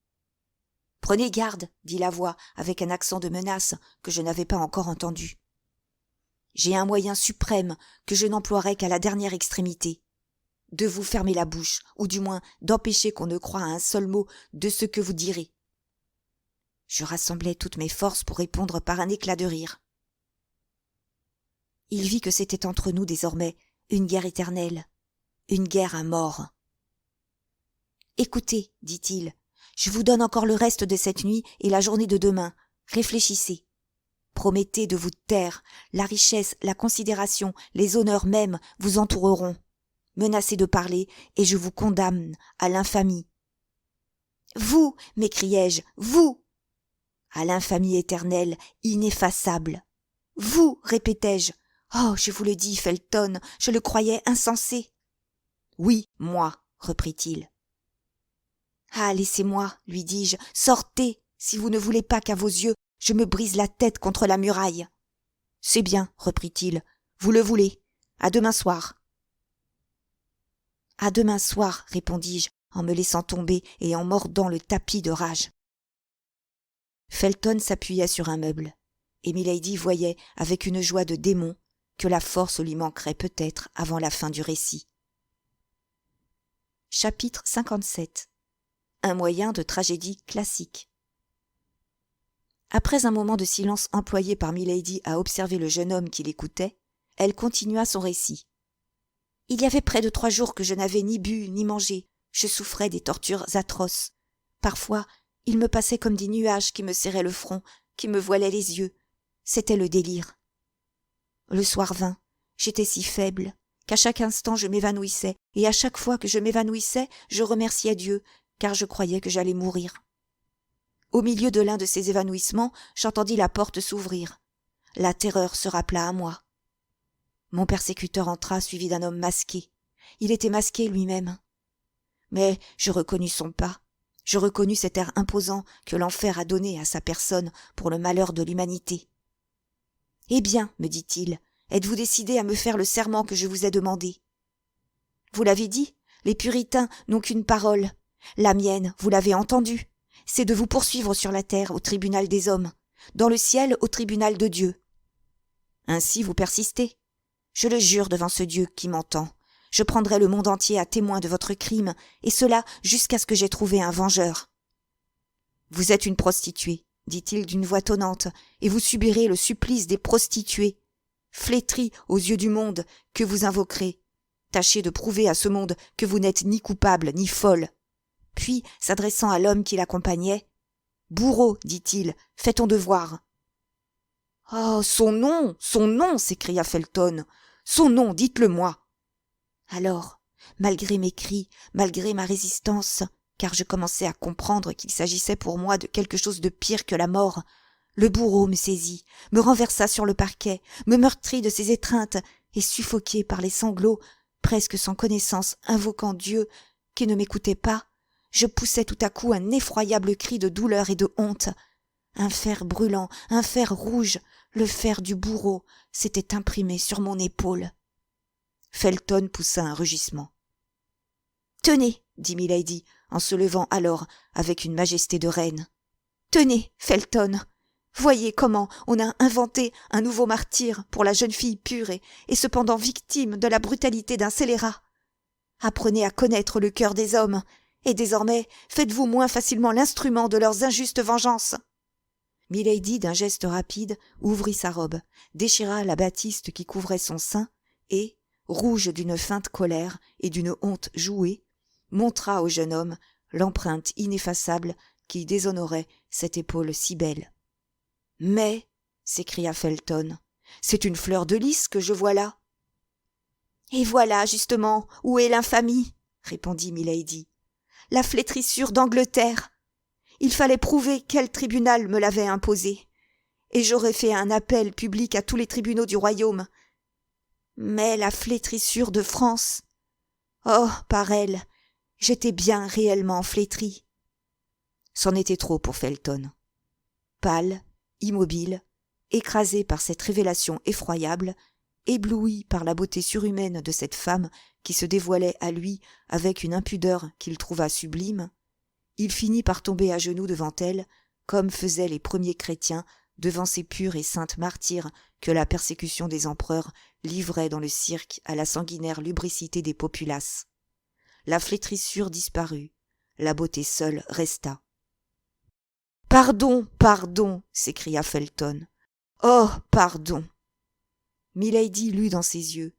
Prenez garde, dit la voix, avec un accent de menace que je n'avais pas encore entendu. J'ai un moyen suprême que je n'emploierai qu'à la dernière extrémité. De vous fermer la bouche, ou du moins d'empêcher qu'on ne croie à un seul mot de ce que vous direz. Je rassemblai toutes mes forces pour répondre par un éclat de rire. Il vit que c'était entre nous désormais une guerre éternelle, une guerre à mort. « Écoutez, dit-il, je vous donne encore le reste de cette nuit et la journée de demain. Réfléchissez. Promettez de vous taire, la richesse, la considération, les honneurs même vous entoureront. Menacez de parler et je vous condamne à l'infamie. »« Vous !» m'écriai-je, « vous !»« À l'infamie éternelle, ineffaçable. »« Vous !» répétai-je. « Oh, je vous le dis, Felton, je le croyais insensé. »« Oui, moi, » reprit-il. « Ah, laissez-moi, lui dis-je, sortez, si vous ne voulez pas qu'à vos yeux, je me brise la tête contre la muraille. »« C'est bien, reprit-il, vous le voulez. À demain soir. »« À demain soir, répondis-je, en me laissant tomber et en mordant le tapis de rage. Felton s'appuya sur un meuble, et Milady voyait, avec une joie de démon, que la force lui manquerait peut-être avant la fin du récit. Chapitre 57. Un moyen de tragédie classique. Après un moment de silence employé par Milady à observer le jeune homme qui l'écoutait, elle continua son récit. « Il y avait près de 3 jours que je n'avais ni bu ni mangé. Je souffrais des tortures atroces. Parfois, il me passait comme des nuages qui me serraient le front, qui me voilaient les yeux. C'était le délire. Le soir vint. J'étais si faible qu'à chaque instant je m'évanouissais, et à chaque fois que je m'évanouissais, je remerciais Dieu, car je croyais que j'allais mourir. Au milieu de l'un de ces évanouissements, j'entendis la porte s'ouvrir. La terreur se rappela à moi. Mon persécuteur entra suivi d'un homme masqué. Il était masqué lui-même. Mais je reconnus son pas. Je reconnus cet air imposant que l'enfer a donné à sa personne pour le malheur de l'humanité. « Eh bien, me dit-il, êtes-vous décidé à me faire le serment que je vous ai demandé ? Vous l'avez dit, les puritains n'ont qu'une parole. La mienne, vous l'avez entendue. c'est de vous poursuivre sur la terre au tribunal des hommes, dans le ciel au tribunal de Dieu. Ainsi vous persistez. Je le jure devant ce Dieu qui m'entend. Je prendrai le monde entier à témoin de votre crime, et cela jusqu'à ce que j'aie trouvé un vengeur. Vous êtes une prostituée, dit-il d'une voix tonnante, et vous subirez le supplice des prostituées. Flétrie aux yeux du monde, que vous invoquerez. Tâchez de prouver à ce monde que vous n'êtes ni coupable ni folle. Puis, s'adressant à l'homme qui l'accompagnait, « Bourreau, dit-il, fais ton devoir. »« Oh, son nom, s'écria Felton. « Son nom, dites-le-moi. » Alors, malgré mes cris, malgré ma résistance, car je commençais à comprendre qu'il s'agissait pour moi de quelque chose de pire que la mort, le bourreau me saisit, me renversa sur le parquet, me meurtrit de ses étreintes, et suffoqué par les sanglots, presque sans connaissance, invoquant Dieu, qui ne m'écoutait pas, je poussai tout à coup un effroyable cri de douleur et de honte. Un fer brûlant, un fer rouge, le fer du bourreau, s'était imprimé sur mon épaule. Felton poussa un rugissement. « Tenez, dit Milady, en se levant alors avec une majesté de reine. « Tenez, Felton, voyez comment on a inventé un nouveau martyr pour la jeune fille pure et cependant victime de la brutalité d'un scélérat. Apprenez à connaître le cœur des hommes, et désormais faites-vous moins facilement l'instrument de leurs injustes vengeances. » Milady, d'un geste rapide, ouvrit sa robe, déchira la batiste qui couvrait son sein, et, rouge d'une feinte colère et d'une honte jouée, montra au jeune homme l'empreinte ineffaçable qui déshonorait cette épaule si belle. « Mais, s'écria Felton, c'est une fleur de lys que je vois là. »« Et voilà, justement, où est l'infamie, répondit Milady. « La flétrissure d'Angleterre. Il fallait prouver quel tribunal me l'avait imposée, et j'aurais fait un appel public à tous les tribunaux du royaume. Mais la flétrissure de France, oh, par elle, j'étais bien réellement flétrie. » C'en était trop pour Felton. Pâle, immobile, écrasé par cette révélation effroyable, ébloui par la beauté surhumaine de cette femme qui se dévoilait à lui avec une impudeur qu'il trouva sublime, il finit par tomber à genoux devant elle, comme faisaient les premiers chrétiens devant ces pures et saintes martyrs que la persécution des empereurs livrait dans le cirque à la sanguinaire lubricité des populaces. La flétrissure disparut, la beauté seule resta. « Pardon, pardon !» s'écria Felton. « Oh, pardon !» Milady lut dans ses yeux.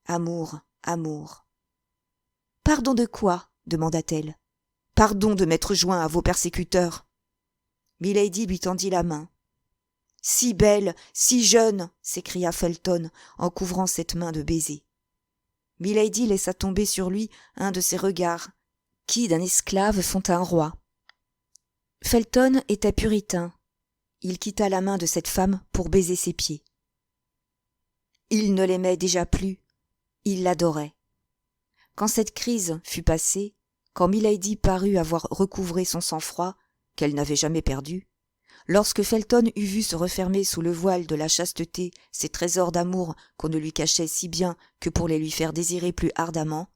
Amour, amour. « Pardon de quoi ?» demanda-t-elle. « Pardon de m'être joint à vos persécuteurs. » Milady lui tendit la main. « Si belle, si jeune !» s'écria Felton en couvrant cette main de baisers. Milady laissa tomber sur lui un de ces regards qui d'un esclave font un roi. Felton était puritain. Il quitta la main de cette femme pour baiser ses pieds. Il ne l'aimait déjà plus, il l'adorait. Quand cette crise fut passée, quand Milady parut avoir recouvré son sang-froid, qu'elle n'avait jamais perdu, lorsque Felton eut vu se refermer sous le voile de la chasteté ces trésors d'amour qu'on ne lui cachait si bien que pour les lui faire désirer plus ardemment.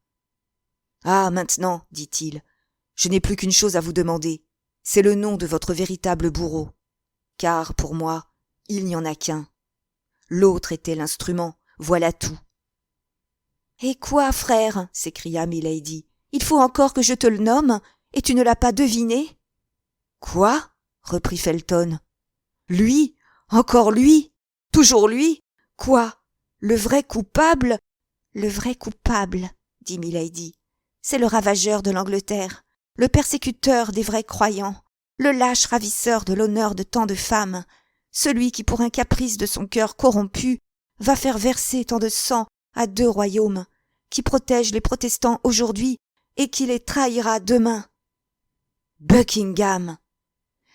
« Ah, maintenant, dit-il, je n'ai plus qu'une chose à vous demander, c'est le nom de votre véritable bourreau. Car, pour moi, il n'y en a qu'un. L'autre était l'instrument, voilà tout. »« Et quoi, frère ?» s'écria Milady. « Il faut encore que je te le nomme, et tu ne l'as pas deviné ?»« Quoi ?» reprit Felton. « Lui ? Encore lui ? Toujours lui ? Quoi ? Le vrai coupable ?»« Le vrai coupable, dit Milady, c'est le ravageur de l'Angleterre, le persécuteur des vrais croyants, le lâche ravisseur de l'honneur de tant de femmes, celui qui, pour un caprice de son cœur corrompu, va faire verser tant de sang à 2 royaumes, qui protège les protestants aujourd'hui et qui les trahira demain. Buckingham !»«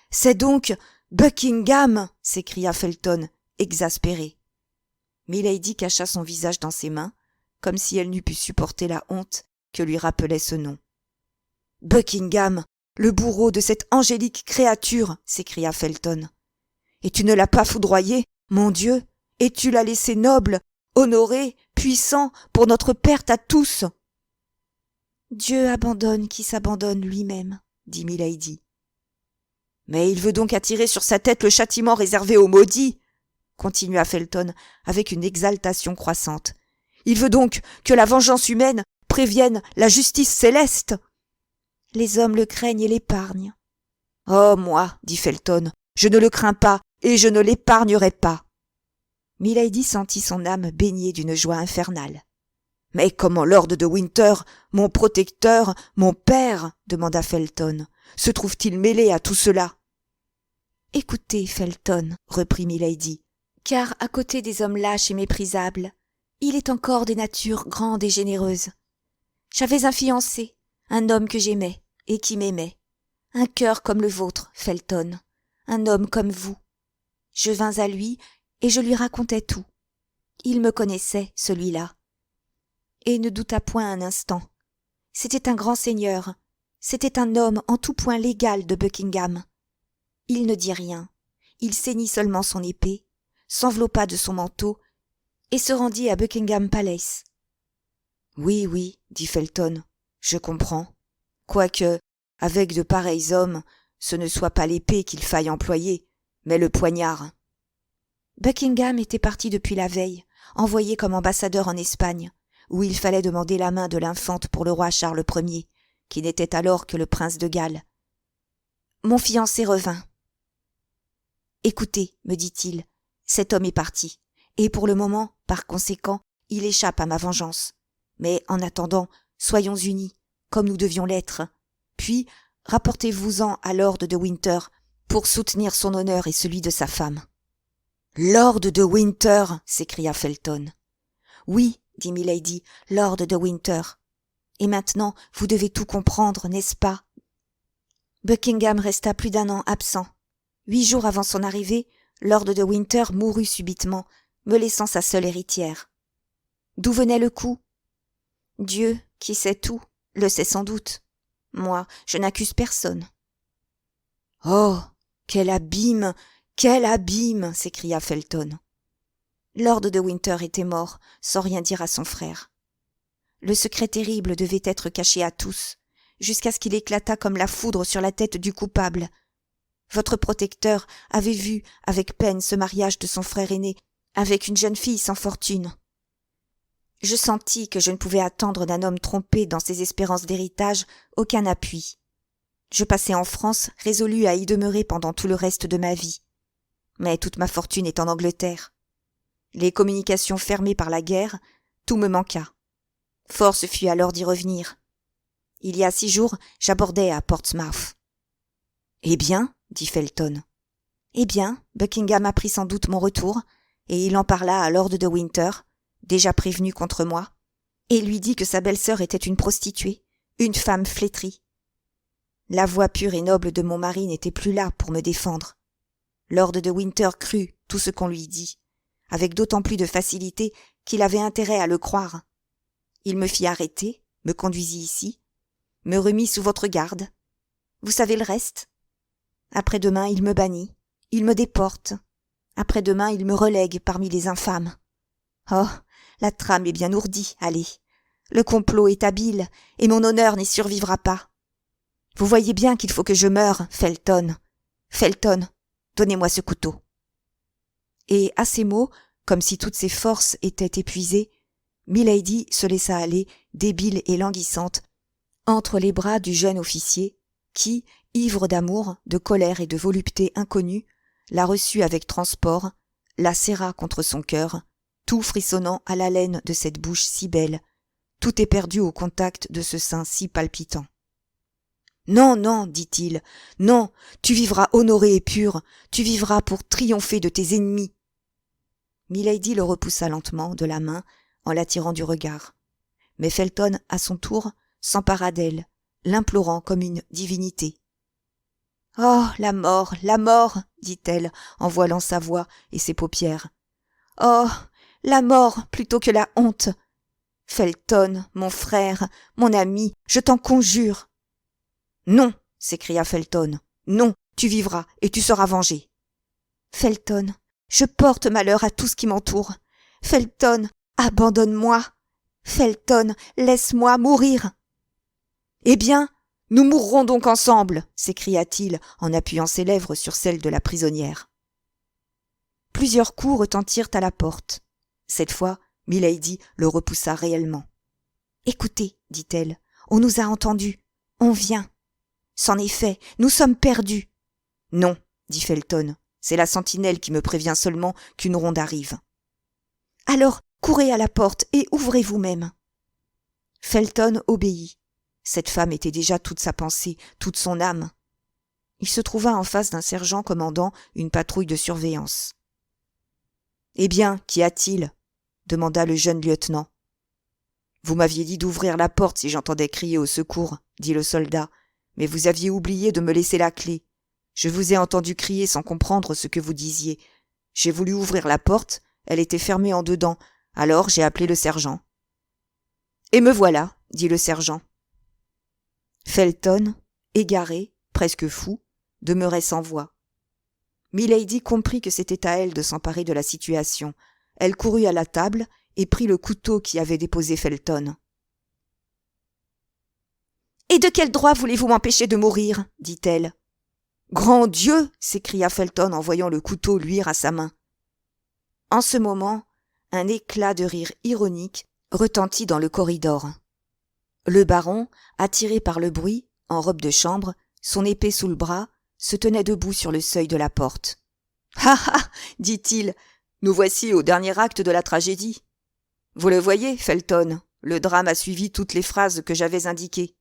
C'est donc Buckingham !» s'écria Felton, exaspéré. Milady cacha son visage dans ses mains, comme si elle n'eût pu supporter la honte que lui rappelait ce nom. « Buckingham, le bourreau de cette angélique créature !» s'écria Felton. « Et tu ne l'as pas foudroyé, mon Dieu, et tu l'as laissé noble, honoré, puissant, pour notre perte à tous !»« Dieu abandonne qui s'abandonne lui-même, » dit Milady. Mais il veut donc attirer sur sa tête le châtiment réservé aux maudits, continua Felton avec une exaltation croissante. Il veut donc que la vengeance humaine prévienne la justice céleste. Les hommes le craignent et l'épargnent. Oh, moi, dit Felton, je ne le crains pas et je ne l'épargnerai pas. Milady sentit son âme baignée d'une joie infernale. Mais comment Lord de Winter, mon protecteur, mon père, demanda Felton, se trouve-t-il mêlé à tout cela? Écoutez, Felton, reprit Milady, car à côté des hommes lâches et méprisables, il est encore des natures grandes et généreuses. J'avais un fiancé, un homme que j'aimais et qui m'aimait, un cœur comme le vôtre, Felton, un homme comme vous. Je vins à lui et je lui racontai tout. Il me connaissait, celui-là, et ne douta point un instant. C'était un grand seigneur, c'était un homme en tout point légal de Buckingham. Il ne dit rien, il ceignit seulement son épée, s'enveloppa de son manteau et se rendit à Buckingham Palace. Oui, oui, dit Felton, je comprends. Quoique, avec de pareils hommes, ce ne soit pas l'épée qu'il faille employer, mais le poignard. Buckingham était parti depuis la veille, envoyé comme ambassadeur en Espagne, où il fallait demander la main de l'infante pour le roi Charles Ier, qui n'était alors que le prince de Galles. Mon fiancé revint. Écoutez, me dit-il, cet homme est parti, et pour le moment, par conséquent, il échappe à ma vengeance. Mais en attendant, soyons unis, comme nous devions l'être. Puis, rapportez-vous-en à Lord de Winter pour soutenir son honneur et celui de sa femme. Lord de Winter, s'écria Felton. Oui, dit Milady, Lord de Winter. Et maintenant, vous devez tout comprendre, n'est-ce pas? Buckingham resta plus d'1 an absent. 8 jours avant son arrivée, Lord de Winter mourut subitement, me laissant sa seule héritière. D'où venait le coup? Dieu, qui sait tout, le sait sans doute. Moi, je n'accuse personne. Oh, quel abîme, s'écria Felton. Lord de Winter était mort, sans rien dire à son frère. Le secret terrible devait être caché à tous, jusqu'à ce qu'il éclatât comme la foudre sur la tête du coupable. Votre protecteur avait vu avec peine ce mariage de son frère aîné avec une jeune fille sans fortune. Je sentis que je ne pouvais attendre d'un homme trompé dans ses espérances d'héritage aucun appui. Je passai en France, résolu à y demeurer pendant tout le reste de ma vie. Mais toute ma fortune est en Angleterre. Les communications fermées par la guerre, tout me manqua. Force fut alors d'y revenir. Il y a 6 jours, j'abordai à Portsmouth. Eh bien, dit Felton. Eh bien, Buckingham apprit sans doute mon retour, et il en parla à Lord de Winter, déjà prévenu contre moi, et lui dit que sa belle-sœur était une prostituée, une femme flétrie. La voix pure et noble de mon mari n'était plus là pour me défendre. Lord de Winter crut tout ce qu'on lui dit, avec d'autant plus de facilité qu'il avait intérêt à le croire. Il me fit arrêter, me conduisit ici, me remit sous votre garde. Vous savez le reste? Après-demain, il me bannit, il me déporte. Après-demain, il me relègue parmi les infâmes. Oh, la trame est bien ourdie, allez. Le complot est habile, et mon honneur n'y survivra pas. Vous voyez bien qu'il faut que je meure, Felton. Felton, donnez-moi ce couteau. Et à ces mots, comme si toutes ses forces étaient épuisées, Milady se laissa aller, débile et languissante, entre les bras du jeune officier, qui, ivre d'amour, de colère et de volupté inconnue, la reçut avec transport, la serra contre son cœur, tout frissonnant à l'haleine de cette bouche si belle, tout éperdu au contact de ce sein si palpitant. « Non, non, dit-il, non, tu vivras honoré et pur, tu vivras pour triompher de tes ennemis. » Milady le repoussa lentement de la main en l'attirant du regard. Mais Felton, à son tour, s'empara d'elle, l'implorant comme une divinité. « Oh, la mort, dit-elle en voilant sa voix et ses paupières. « Oh, la mort plutôt que la honte. Felton, mon frère, mon ami, je t'en conjure. » « Non, s'écria Felton, non, tu vivras et tu seras vengé. »« Felton, je porte malheur à tout ce qui m'entoure. Felton, abandonne-moi. Felton, laisse-moi mourir. »« Eh bien, Nous mourrons donc ensemble, s'écria-t-il en appuyant ses lèvres sur celles de la prisonnière. Plusieurs coups retentirent à la porte. Cette fois, Milady le repoussa réellement. « Écoutez, dit-elle, on nous a entendus. On vient. C'en est fait, nous sommes perdus. »« Non, dit Felton, c'est la sentinelle qui me prévient seulement qu'une ronde arrive. »« Alors, courez à la porte et ouvrez vous-même. » Felton obéit. Cette femme était déjà toute sa pensée, toute son âme. Il se trouva en face d'un sergent commandant une patrouille de surveillance. « Eh bien, qu'y a-t-il » demanda le jeune lieutenant. « Vous m'aviez dit d'ouvrir la porte si j'entendais crier au secours, dit le soldat, mais vous aviez oublié de me laisser la clé. Je vous ai entendu crier sans comprendre ce que vous disiez. J'ai voulu ouvrir la porte, elle était fermée en dedans, alors j'ai appelé le sergent. »« Et me voilà, dit le sergent. » Felton, égaré, presque fou, demeurait sans voix. Milady comprit que c'était à elle de s'emparer de la situation. Elle courut à la table et prit le couteau qu'y avait déposé Felton. « Et de quel droit voulez-vous m'empêcher de mourir ?» dit-elle. « Grand Dieu !» s'écria Felton en voyant le couteau luire à sa main. En ce moment, un éclat de rire ironique retentit dans le corridor. Le baron, attiré par le bruit, en robe de chambre, son épée sous le bras, se tenait debout sur le seuil de la porte. « Ah ah !» dit-il, « nous voici au dernier acte de la tragédie. Vous le voyez, Felton, le drame a suivi toutes les phrases que j'avais indiquées.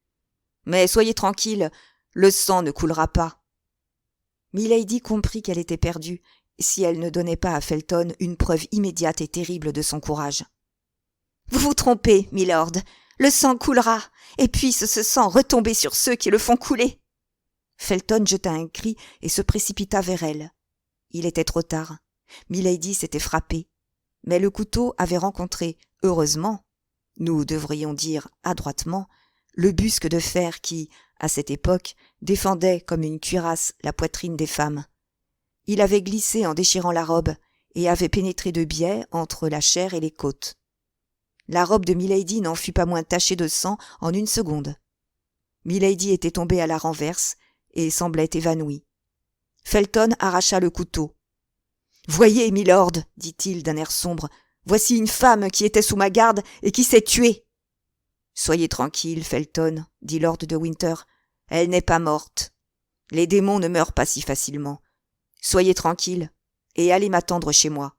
Mais soyez tranquille, le sang ne coulera pas. » Milady comprit qu'elle était perdue si elle ne donnait pas à Felton une preuve immédiate et terrible de son courage. « Vous vous trompez, milord, le sang coulera, et puisse ce sang retomber sur ceux qui le font couler. » Felton jeta un cri et se précipita vers elle. Il était trop tard. Milady s'était frappée. Mais le couteau avait rencontré, heureusement, nous devrions dire adroitement, le busc de fer qui, à cette époque, défendait comme une cuirasse la poitrine des femmes. Il avait glissé en déchirant la robe et avait pénétré de biais entre la chair et les côtes. La robe de Milady n'en fut pas moins tachée de sang en une seconde. Milady était tombée à la renverse et semblait évanouie. Felton arracha le couteau. « Voyez, milord, dit-il d'un air sombre, voici une femme qui était sous ma garde et qui s'est tuée. »« Soyez tranquille, Felton, dit lord de Winter, elle n'est pas morte. Les démons ne meurent pas si facilement. Soyez tranquille et allez m'attendre chez moi. »«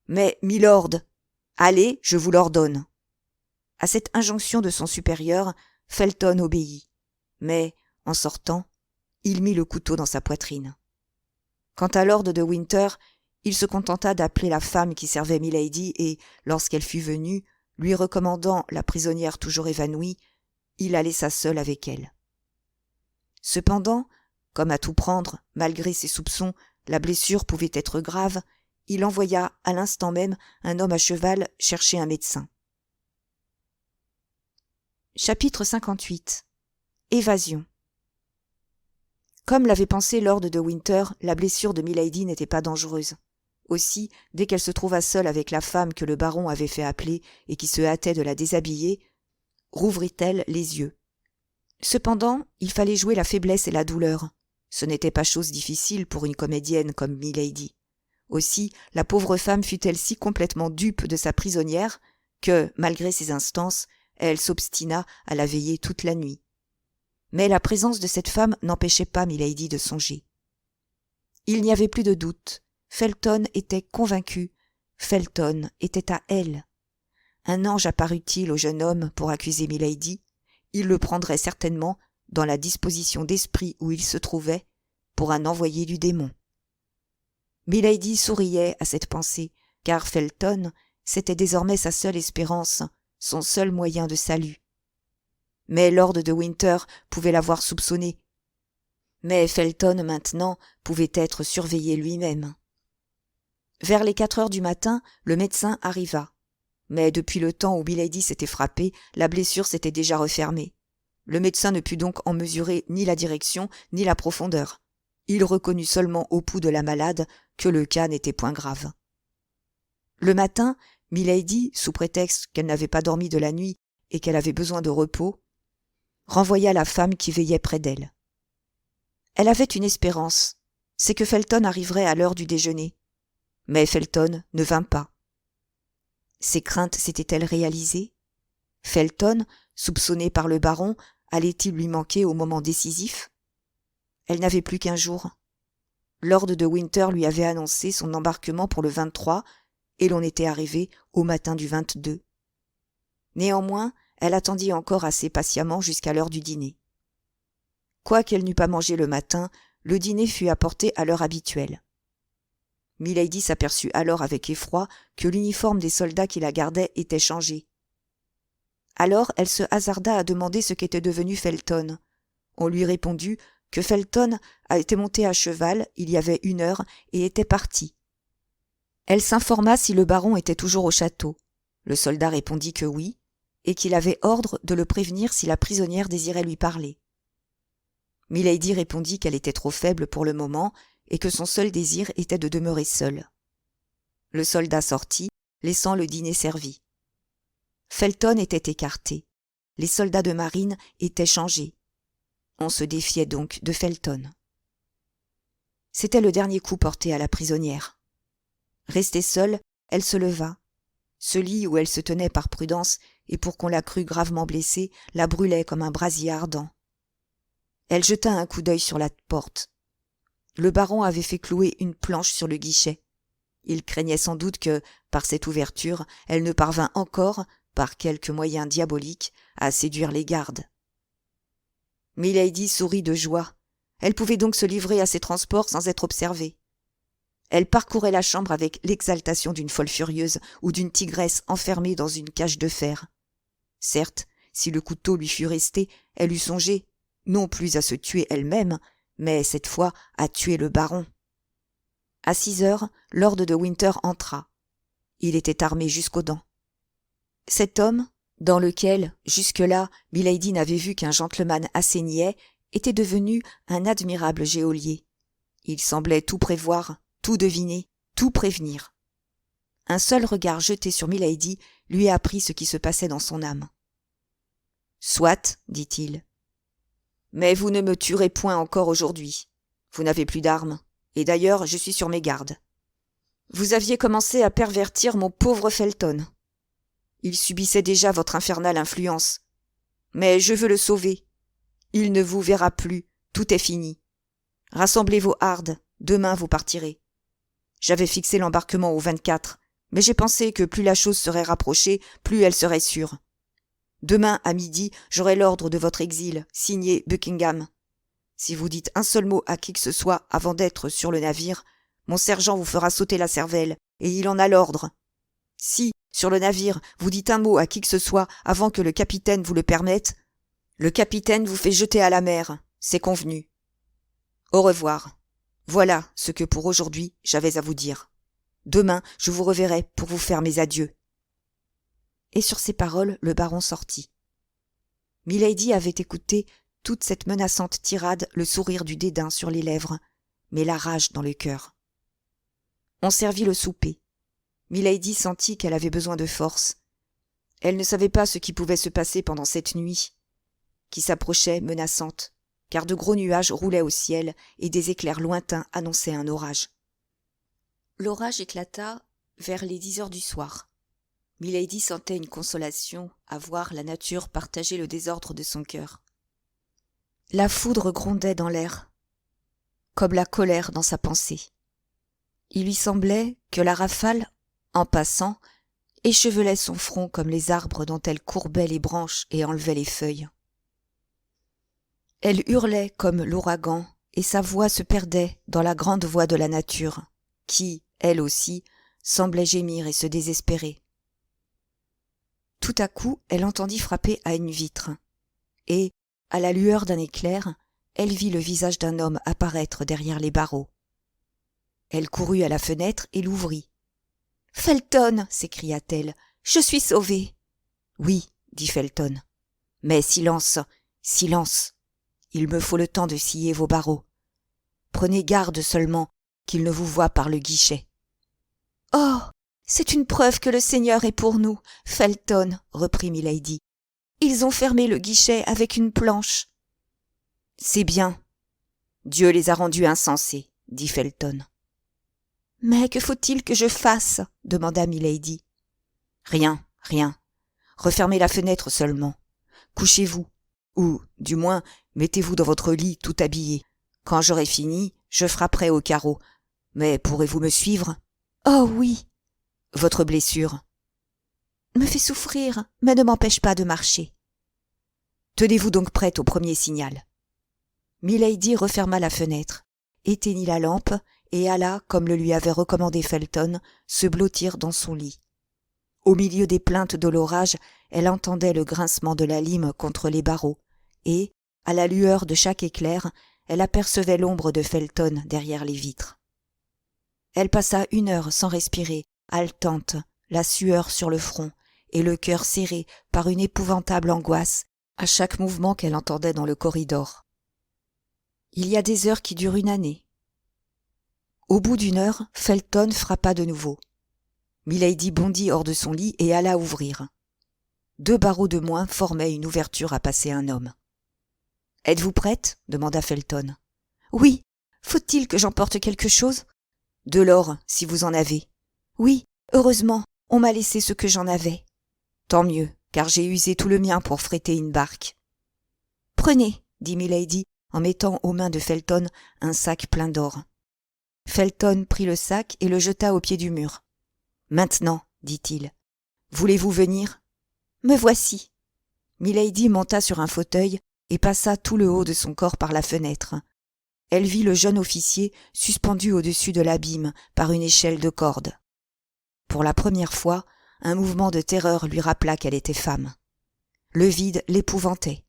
Mais, milord, allez, je vous l'ordonne. » À cette injonction de son supérieur, Felton obéit. Mais, en sortant, il mit le couteau dans sa poitrine. Quant à lord de Winter, il se contenta d'appeler la femme qui servait Milady et, lorsqu'elle fut venue, lui recommandant la prisonnière toujours évanouie, il la laissa seule avec elle. Cependant, comme à tout prendre, malgré ses soupçons, la blessure pouvait être grave, il envoya à l'instant même un homme à cheval chercher un médecin. Chapitre 58. Évasion. Comme l'avait pensé lord de Winter, la blessure de Milady n'était pas dangereuse. Aussi, dès qu'elle se trouva seule avec la femme que le baron avait fait appeler et qui se hâtait de la déshabiller, rouvrit-elle les yeux. Cependant, il fallait jouer la faiblesse et la douleur. Ce n'était pas chose difficile pour une comédienne comme Milady. Aussi, la pauvre femme fut-elle si complètement dupe de sa prisonnière que, malgré ses instances, elle s'obstina à la veiller toute la nuit. Mais la présence de cette femme n'empêchait pas Milady de songer. Il n'y avait plus de doute. Felton était convaincu. Felton était à elle. Un ange apparut-il au jeune homme pour accuser Milady, il le prendrait certainement, dans la disposition d'esprit où il se trouvait, pour un envoyé du démon. Milady souriait à cette pensée, car Felton, c'était désormais sa seule espérance, son seul moyen de salut. Mais lord de Winter pouvait l'avoir soupçonné. Mais Felton, maintenant, pouvait être surveillé lui-même. Vers les 4 heures du matin, le médecin arriva. Mais depuis le temps où Milady s'était frappée, la blessure s'était déjà refermée. Le médecin ne put donc en mesurer ni la direction ni la profondeur. Il reconnut seulement au pouls de la malade que le cas n'était point grave. Le matin, Milady, sous prétexte qu'elle n'avait pas dormi de la nuit et qu'elle avait besoin de repos, renvoya la femme qui veillait près d'elle. Elle avait une espérance, c'est que Felton arriverait à l'heure du déjeuner. Mais Felton ne vint pas. Ses craintes s'étaient-elles réalisées? Felton, soupçonné par le baron, allait-il lui manquer au moment décisif? Elle n'avait plus qu'1 jour. Lord de Winter lui avait annoncé son embarquement pour le 23 et l'on était arrivé au matin du 22. Néanmoins, elle attendit encore assez patiemment jusqu'à l'heure du dîner. Quoiqu'elle n'eût pas mangé le matin, le dîner fut apporté à l'heure habituelle. Milady s'aperçut alors avec effroi que l'uniforme des soldats qui la gardaient était changé. Alors elle se hasarda à demander ce qu'était devenu Felton. On lui répondit que Felton était monté à cheval il y avait 1 heure et était parti. Elle s'informa si le baron était toujours au château. Le soldat répondit que oui, et qu'il avait ordre de le prévenir si la prisonnière désirait lui parler. Milady répondit qu'elle était trop faible pour le moment et que son seul désir était de demeurer seule. Le soldat sortit, laissant le dîner servi. Felton était écarté. Les soldats de marine étaient changés. On se défiait donc de Felton. C'était le dernier coup porté à la prisonnière. Restée seule, elle se leva. Ce lit où elle se tenait par prudence et pour qu'on la crût gravement blessée, la brûlait comme un brasier ardent. Elle jeta un coup d'œil sur la porte. Le baron avait fait clouer une planche sur le guichet. Il craignait sans doute que, par cette ouverture, elle ne parvint encore, par quelque moyen diabolique, à séduire les gardes. Milady sourit de joie. Elle pouvait donc se livrer à ses transports sans être observée. Elle parcourait la chambre avec l'exaltation d'une folle furieuse ou d'une tigresse enfermée dans une cage de fer. Certes, si le couteau lui fût resté, elle eût songé, non plus à se tuer elle-même, mais cette fois à tuer le baron. À 6 heures, Lord de Winter entra. Il était armé jusqu'aux dents. Cet homme, dans lequel, jusque-là, Milady n'avait vu qu'un gentleman assez niais, était devenu un admirable geôlier. Il semblait tout prévoir, tout deviner, tout prévenir. Un seul regard jeté sur Milady lui apprit ce qui se passait dans son âme. « Soit, dit-il. Mais vous ne me tuerez point encore aujourd'hui. Vous n'avez plus d'armes, et d'ailleurs je suis sur mes gardes. Vous aviez commencé à pervertir mon pauvre Felton. Il subissait déjà votre infernale influence. Mais je veux le sauver. Il ne vous verra plus, tout est fini. Rassemblez vos hardes, demain vous partirez. J'avais fixé l'embarquement au 24, mais j'ai pensé que plus la chose serait rapprochée, plus elle serait sûre. Demain, à midi, j'aurai l'ordre de votre exil, signé Buckingham. Si vous dites un seul mot à qui que ce soit avant d'être sur le navire, mon sergent vous fera sauter la cervelle, et il en a l'ordre. Si, sur le navire, vous dites un mot à qui que ce soit avant que le capitaine vous le permette, le capitaine vous fait jeter à la mer, c'est convenu. Au revoir. Voilà ce que pour aujourd'hui j'avais à vous dire. Demain, je vous reverrai pour vous faire mes adieux. Et sur ces paroles, le baron sortit. Milady avait écouté toute cette menaçante tirade, le sourire du dédain sur les lèvres, mais la rage dans le cœur. On servit le souper. Milady sentit qu'elle avait besoin de force. Elle ne savait pas ce qui pouvait se passer pendant cette nuit, qui s'approchait menaçante, car de gros nuages roulaient au ciel et des éclairs lointains annonçaient un orage. L'orage éclata vers les 10 heures du soir. Milady sentait une consolation à voir la nature partager le désordre de son cœur. La foudre grondait dans l'air, comme la colère dans sa pensée. Il lui semblait que la rafale, en passant, échevelait son front comme les arbres dont elle courbait les branches et enlevait les feuilles. Elle hurlait comme l'ouragan, et sa voix se perdait dans la grande voix de la nature, qui, elle aussi, semblait gémir et se désespérer. Tout à coup, elle entendit frapper à une vitre, et, à la lueur d'un éclair, elle vit le visage d'un homme apparaître derrière les barreaux. Elle courut à la fenêtre et l'ouvrit. « Felton !» s'écria-t-elle. « Je suis sauvée !»« Oui, » dit Felton. « Mais silence, silence. Il me faut le temps de scier vos barreaux. Prenez garde seulement qu'il ne vous voie par le guichet. »« Oh, c'est une preuve que le Seigneur est pour nous, Felton !» reprit Milady. Ils ont fermé le guichet avec une planche. C'est bien. Dieu les a rendus insensés, dit Felton. Mais que faut-il que je fasse? Demanda Milady. Rien, rien. Refermez la fenêtre seulement. Couchez-vous. Ou, du moins, mettez-vous dans votre lit tout habillé. Quand j'aurai fini, je frapperai au carreau. Mais pourrez-vous me suivre? Oh oui. Votre blessure me fait souffrir, mais ne m'empêche pas de marcher. Tenez-vous donc prête au premier signal. Milady referma la fenêtre, éteignit la lampe et alla, comme le lui avait recommandé Felton, se blottir dans son lit. Au milieu des plaintes de l'orage, elle entendait le grincement de la lime contre les barreaux, et, à la lueur de chaque éclair, elle apercevait l'ombre de Felton derrière les vitres. Elle passa 1 heure sans respirer, haletante, la sueur sur le front, et le cœur serré par une épouvantable angoisse à chaque mouvement qu'elle entendait dans le corridor. Il y a des heures qui durent 1 année. Au bout d'1 heure, Felton frappa de nouveau. Milady bondit hors de son lit et alla ouvrir. 2 barreaux de moins formaient une ouverture à passer un homme. « Êtes-vous prête ?» demanda Felton. « Oui. Faut-il que j'emporte quelque chose ?»« De l'or, si vous en avez. »« Oui, heureusement, on m'a laissé ce que j'en avais. »« Tant mieux, car j'ai usé tout le mien pour fréter une barque. »« Prenez, » dit Milady, en mettant aux mains de Felton un sac plein d'or. Felton prit le sac et le jeta au pied du mur. « Maintenant, » dit-il, « voulez-vous venir ?»« Me voici. » Milady monta sur un fauteuil et passa tout le haut de son corps par la fenêtre. Elle vit le jeune officier suspendu au-dessus de l'abîme par une échelle de corde. Pour la première fois, un mouvement de terreur lui rappela qu'elle était femme. Le vide l'épouvantait.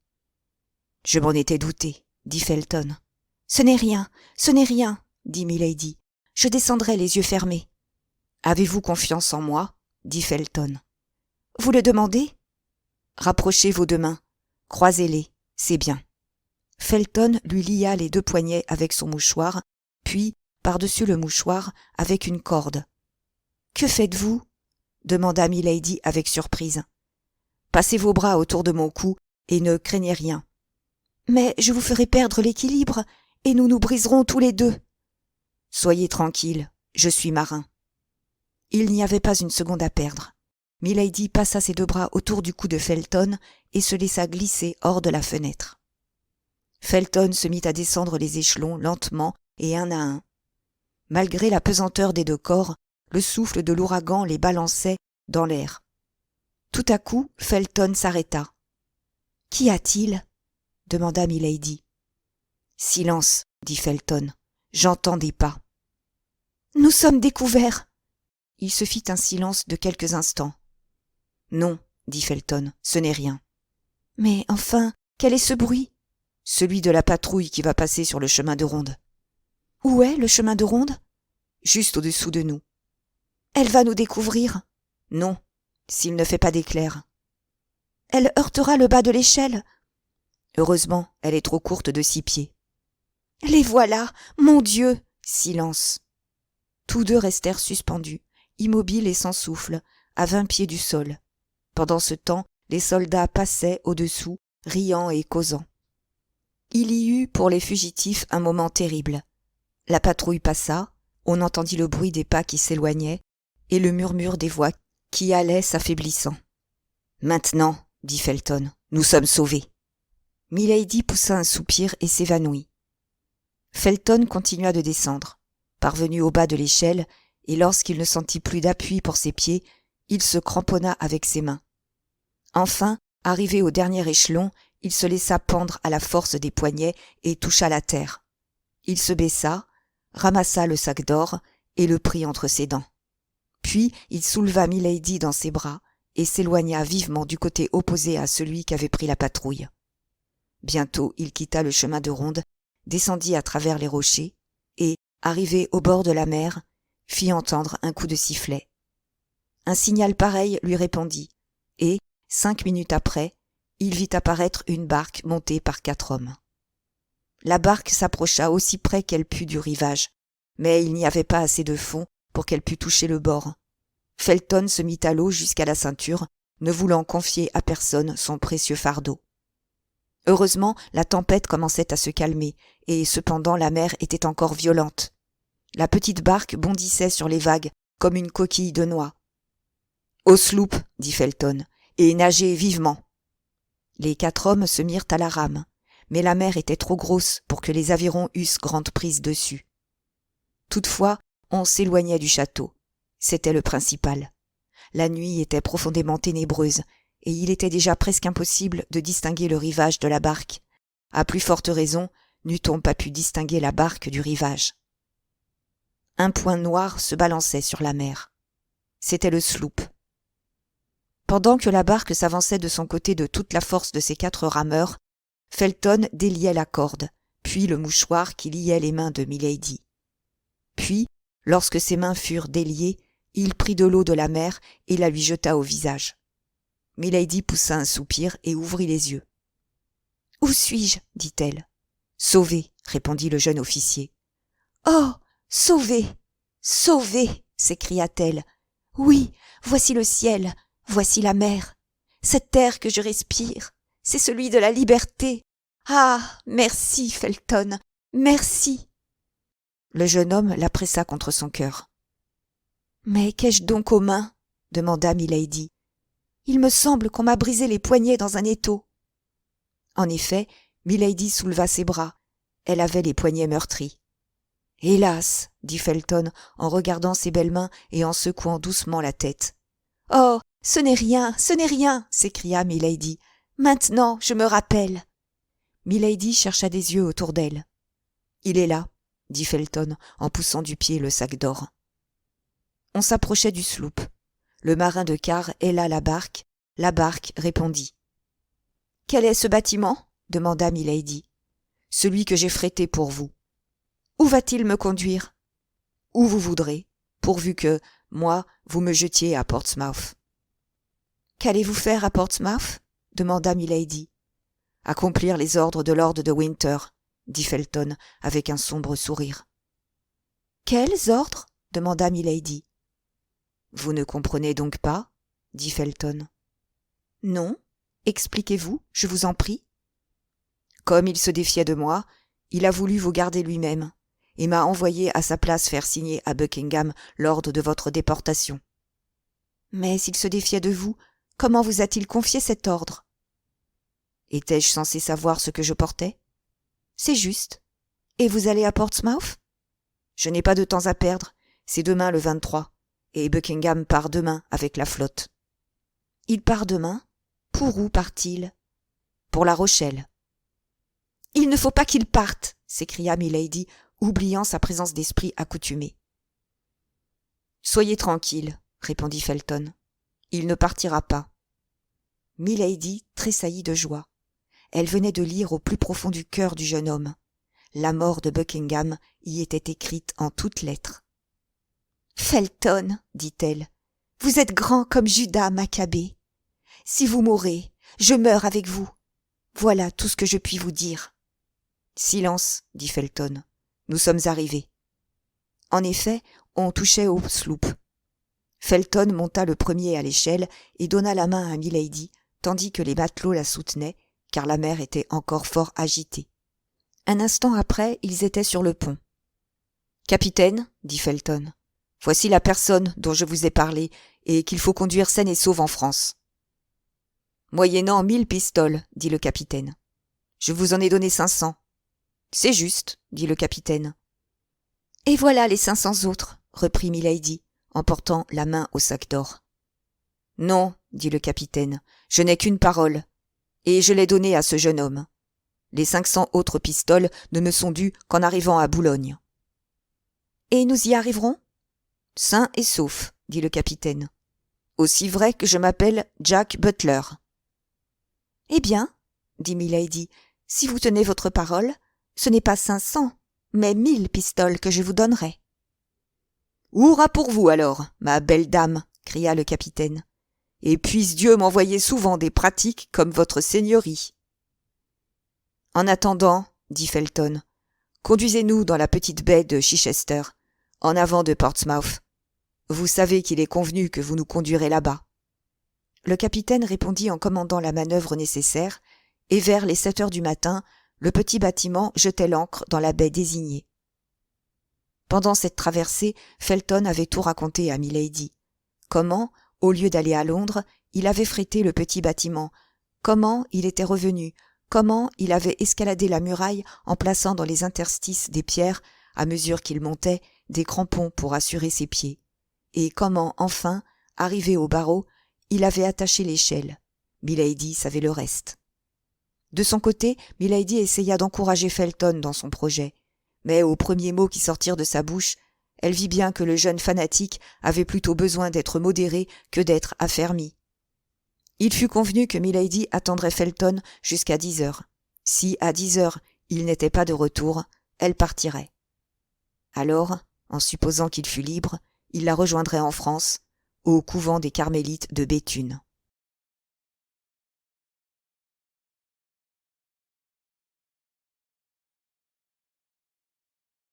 « Je m'en étais douté, » dit Felton. « Ce n'est rien, dit Milady. « Je descendrai les yeux fermés. »« Avez-vous confiance en moi ?» dit Felton. « Vous le demandez ?»« Rapprochez vos 2 mains. Croisez-les, c'est bien. » Felton lui lia les 2 poignets avec son mouchoir, puis, par-dessus le mouchoir, avec une corde. « Que faites-vous » demanda Milady avec surprise. « Passez vos bras autour de mon cou et ne craignez rien. »« Mais je vous ferai perdre l'équilibre et nous nous briserons tous les 2. »« Soyez tranquille, je suis marin. » Il n'y avait pas une seconde à perdre. Milady passa ses 2 bras autour du cou de Felton et se laissa glisser hors de la fenêtre. Felton se mit à descendre les échelons lentement et un à un. Malgré la pesanteur des 2 corps, le souffle de l'ouragan les balançait dans l'air. Tout à coup, Felton s'arrêta. « Qu'y a-t-il » demanda Milady. « Silence, » dit Felton. « J'entends des pas. »« Nous sommes découverts !» Il se fit un silence de quelques instants. « Non, » dit Felton, « ce n'est rien. »« Mais enfin, quel est ce bruit ?»« Celui de la patrouille qui va passer sur le chemin de ronde. »« Où est le chemin de ronde ?»« Juste au-dessous de nous. »« Elle va nous découvrir ?»« Non, s'il ne fait pas d'éclair. »« Elle heurtera le bas de l'échelle ?» Heureusement, elle est trop courte de 6 pieds. « Les voilà, mon Dieu !» Silence. Tous 2 restèrent suspendus, immobiles et sans souffle, à 20 pieds du sol. Pendant ce temps, les soldats passaient au-dessous, riant et causant. Il y eut pour les fugitifs un moment terrible. La patrouille passa, on entendit le bruit des pas qui s'éloignaient et le murmure des voix qui allaient s'affaiblissant. « Maintenant, » dit Felton, « nous sommes sauvés. » Milady poussa un soupir et s'évanouit. Felton continua de descendre. Parvenu au bas de l'échelle, et lorsqu'il ne sentit plus d'appui pour ses pieds, il se cramponna avec ses mains. Enfin, arrivé au dernier échelon, il se laissa pendre à la force des poignets et toucha la terre. Il se baissa, ramassa le sac d'or et le prit entre ses dents. Puis il souleva Milady dans ses bras et s'éloigna vivement du côté opposé à celui qu'avait pris la patrouille. Bientôt il quitta le chemin de ronde, descendit à travers les rochers et, arrivé au bord de la mer, fit entendre un coup de sifflet. Un signal pareil lui répondit, et, 5 minutes après, il vit apparaître une barque montée par 4 hommes. La barque s'approcha aussi près qu'elle put du rivage, mais il n'y avait pas assez de fond pour qu'elle pût toucher le bord. Felton se mit à l'eau jusqu'à la ceinture, ne voulant confier à personne son précieux fardeau. Heureusement, la tempête commençait à se calmer, et cependant la mer était encore violente. La petite barque bondissait sur les vagues comme une coquille de noix. « Au sloop !» dit Felton, « et nagez vivement !» Les 4 hommes se mirent à la rame, mais la mer était trop grosse pour que les avirons eussent grande prise dessus. Toutefois, on s'éloignait du château. C'était le principal. La nuit était profondément ténébreuse, et il était déjà presque impossible de distinguer le rivage de la barque. À plus forte raison, n'eût-on pas pu distinguer la barque du rivage. Un point noir se balançait sur la mer. C'était le sloop. Pendant que la barque s'avançait de son côté de toute la force de ses 4 rameurs, Felton déliait la corde, puis le mouchoir qui liait les mains de milady. Puis, lorsque ses mains furent déliées, il prit de l'eau de la mer et la lui jeta au visage. Milady poussa un soupir et ouvrit les yeux. « Où suis-je » dit-elle. « Sauvée » répondit le jeune officier. « Oh, sauvée, sauvée » s'écria-t-elle. « Oui, voici le ciel, voici la mer. Cette air que je respire, c'est celui de la liberté. Ah, merci, Felton, merci !» Le jeune homme la pressa contre son cœur. « Mais qu'ai-je donc aux mains ?» demanda milady. « Il me semble qu'on m'a brisé les poignets dans un étau. » En effet, milady souleva ses bras. Elle avait les poignets meurtris. « Hélas !» dit Felton en regardant ses belles mains et en secouant doucement la tête. « Oh, ce n'est rien, ce n'est rien !» s'écria milady. « Maintenant, je me rappelle. » Milady chercha des yeux autour d'elle. « Il est là !» dit Felton en poussant du pied le sac d'or. On s'approchait du sloop. Le marin de quart héla la barque répondit. « Quel est ce bâtiment ?» demanda milady. « Celui que j'ai frété pour vous. »« Où va-t-il me conduire ?»« Où vous voudrez, pourvu que, moi, vous me jetiez à Portsmouth. »« Qu'allez-vous faire à Portsmouth ?» demanda milady. « Accomplir les ordres de Lord de Winter, » dit Felton avec un sombre sourire. « Quels ordres ?» demanda milady. « Vous ne comprenez donc pas ?» dit Felton. « Non, expliquez-vous, je vous en prie. »« Comme il se défiait de moi, il a voulu vous garder lui-même, et m'a envoyé à sa place faire signer à Buckingham l'ordre de votre déportation. »« Mais s'il se défiait de vous, comment vous a-t-il confié cet ordre ?»« Étais-je censé savoir ce que je portais ? » ?»« C'est juste. Et vous allez à Portsmouth ? » ?»« Je n'ai pas de temps à perdre, c'est demain le 23. Et Buckingham part demain avec la flotte. »« Il part demain ? Pour où part-il ? » ?»« Pour La Rochelle. »« Il ne faut pas qu'il parte !» s'écria milady, oubliant sa présence d'esprit accoutumée. « Soyez tranquille, » répondit Felton. « Il ne partira pas. » Milady tressaillit de joie. Elle venait de lire au plus profond du cœur du jeune homme. La mort de Buckingham y était écrite en toutes lettres. « Felton, dit-elle, vous êtes grand comme Judas Maccabée. Si vous mourrez, je meurs avec vous. Voilà tout ce que je puis vous dire. »« Silence, dit Felton, nous sommes arrivés. » En effet, on touchait au sloop. Felton monta le premier à l'échelle et donna la main à milady, tandis que les matelots la soutenaient, car la mer était encore fort agitée. Un instant après, ils étaient sur le pont. « Capitaine, dit Felton, voici la personne dont je vous ai parlé et qu'il faut conduire saine et sauve en France. »« Moyennant 1000 pistoles, dit le capitaine. Je vous en ai donné 500. »« C'est juste, dit le capitaine. »« Et voilà les 500 autres, reprit milady, en portant la main au sac d'or. »« Non, dit le capitaine, je n'ai qu'une parole, et je l'ai donnée à ce jeune homme. Les 500 autres pistoles ne me sont dues qu'en arrivant à Boulogne. »« Et nous y arriverons ? » Sain et sauf, dit le capitaine. Aussi vrai que je m'appelle Jack Butler. Eh bien, dit milady, si vous tenez votre parole, ce n'est pas 500, mais 1000 pistoles que je vous donnerai. Hurrah pour vous alors, ma belle dame, cria le capitaine. Et puisse Dieu m'envoyer souvent des pratiques comme votre seigneurie. En attendant, dit Felton, conduisez-nous dans la petite baie de Chichester, en avant de Portsmouth. Vous savez qu'il est convenu que vous nous conduirez là-bas. Le capitaine répondit en commandant la manœuvre nécessaire, et vers les 7 heures du matin, le petit bâtiment jetait l'ancre dans la baie désignée. Pendant cette traversée, Felton avait tout raconté à Milady. Comment, au lieu d'aller à Londres, il avait frété le petit bâtiment, comment il était revenu, comment il avait escaladé la muraille en plaçant dans les interstices des pierres, à mesure qu'il montait, des crampons pour assurer ses pieds, et comment, enfin, arrivé au barreau, il avait attaché l'échelle. Milady savait le reste. De son côté, Milady essaya d'encourager Felton dans son projet, mais aux premiers mots qui sortirent de sa bouche, elle vit bien que le jeune fanatique avait plutôt besoin d'être modéré que d'être affermi. Il fut convenu que Milady attendrait Felton jusqu'à 10 heures. Si, à 10 heures, il n'était pas de retour, elle partirait. Alors, en supposant qu'il fût libre, il la rejoindrait en France, au couvent des Carmélites de Béthune.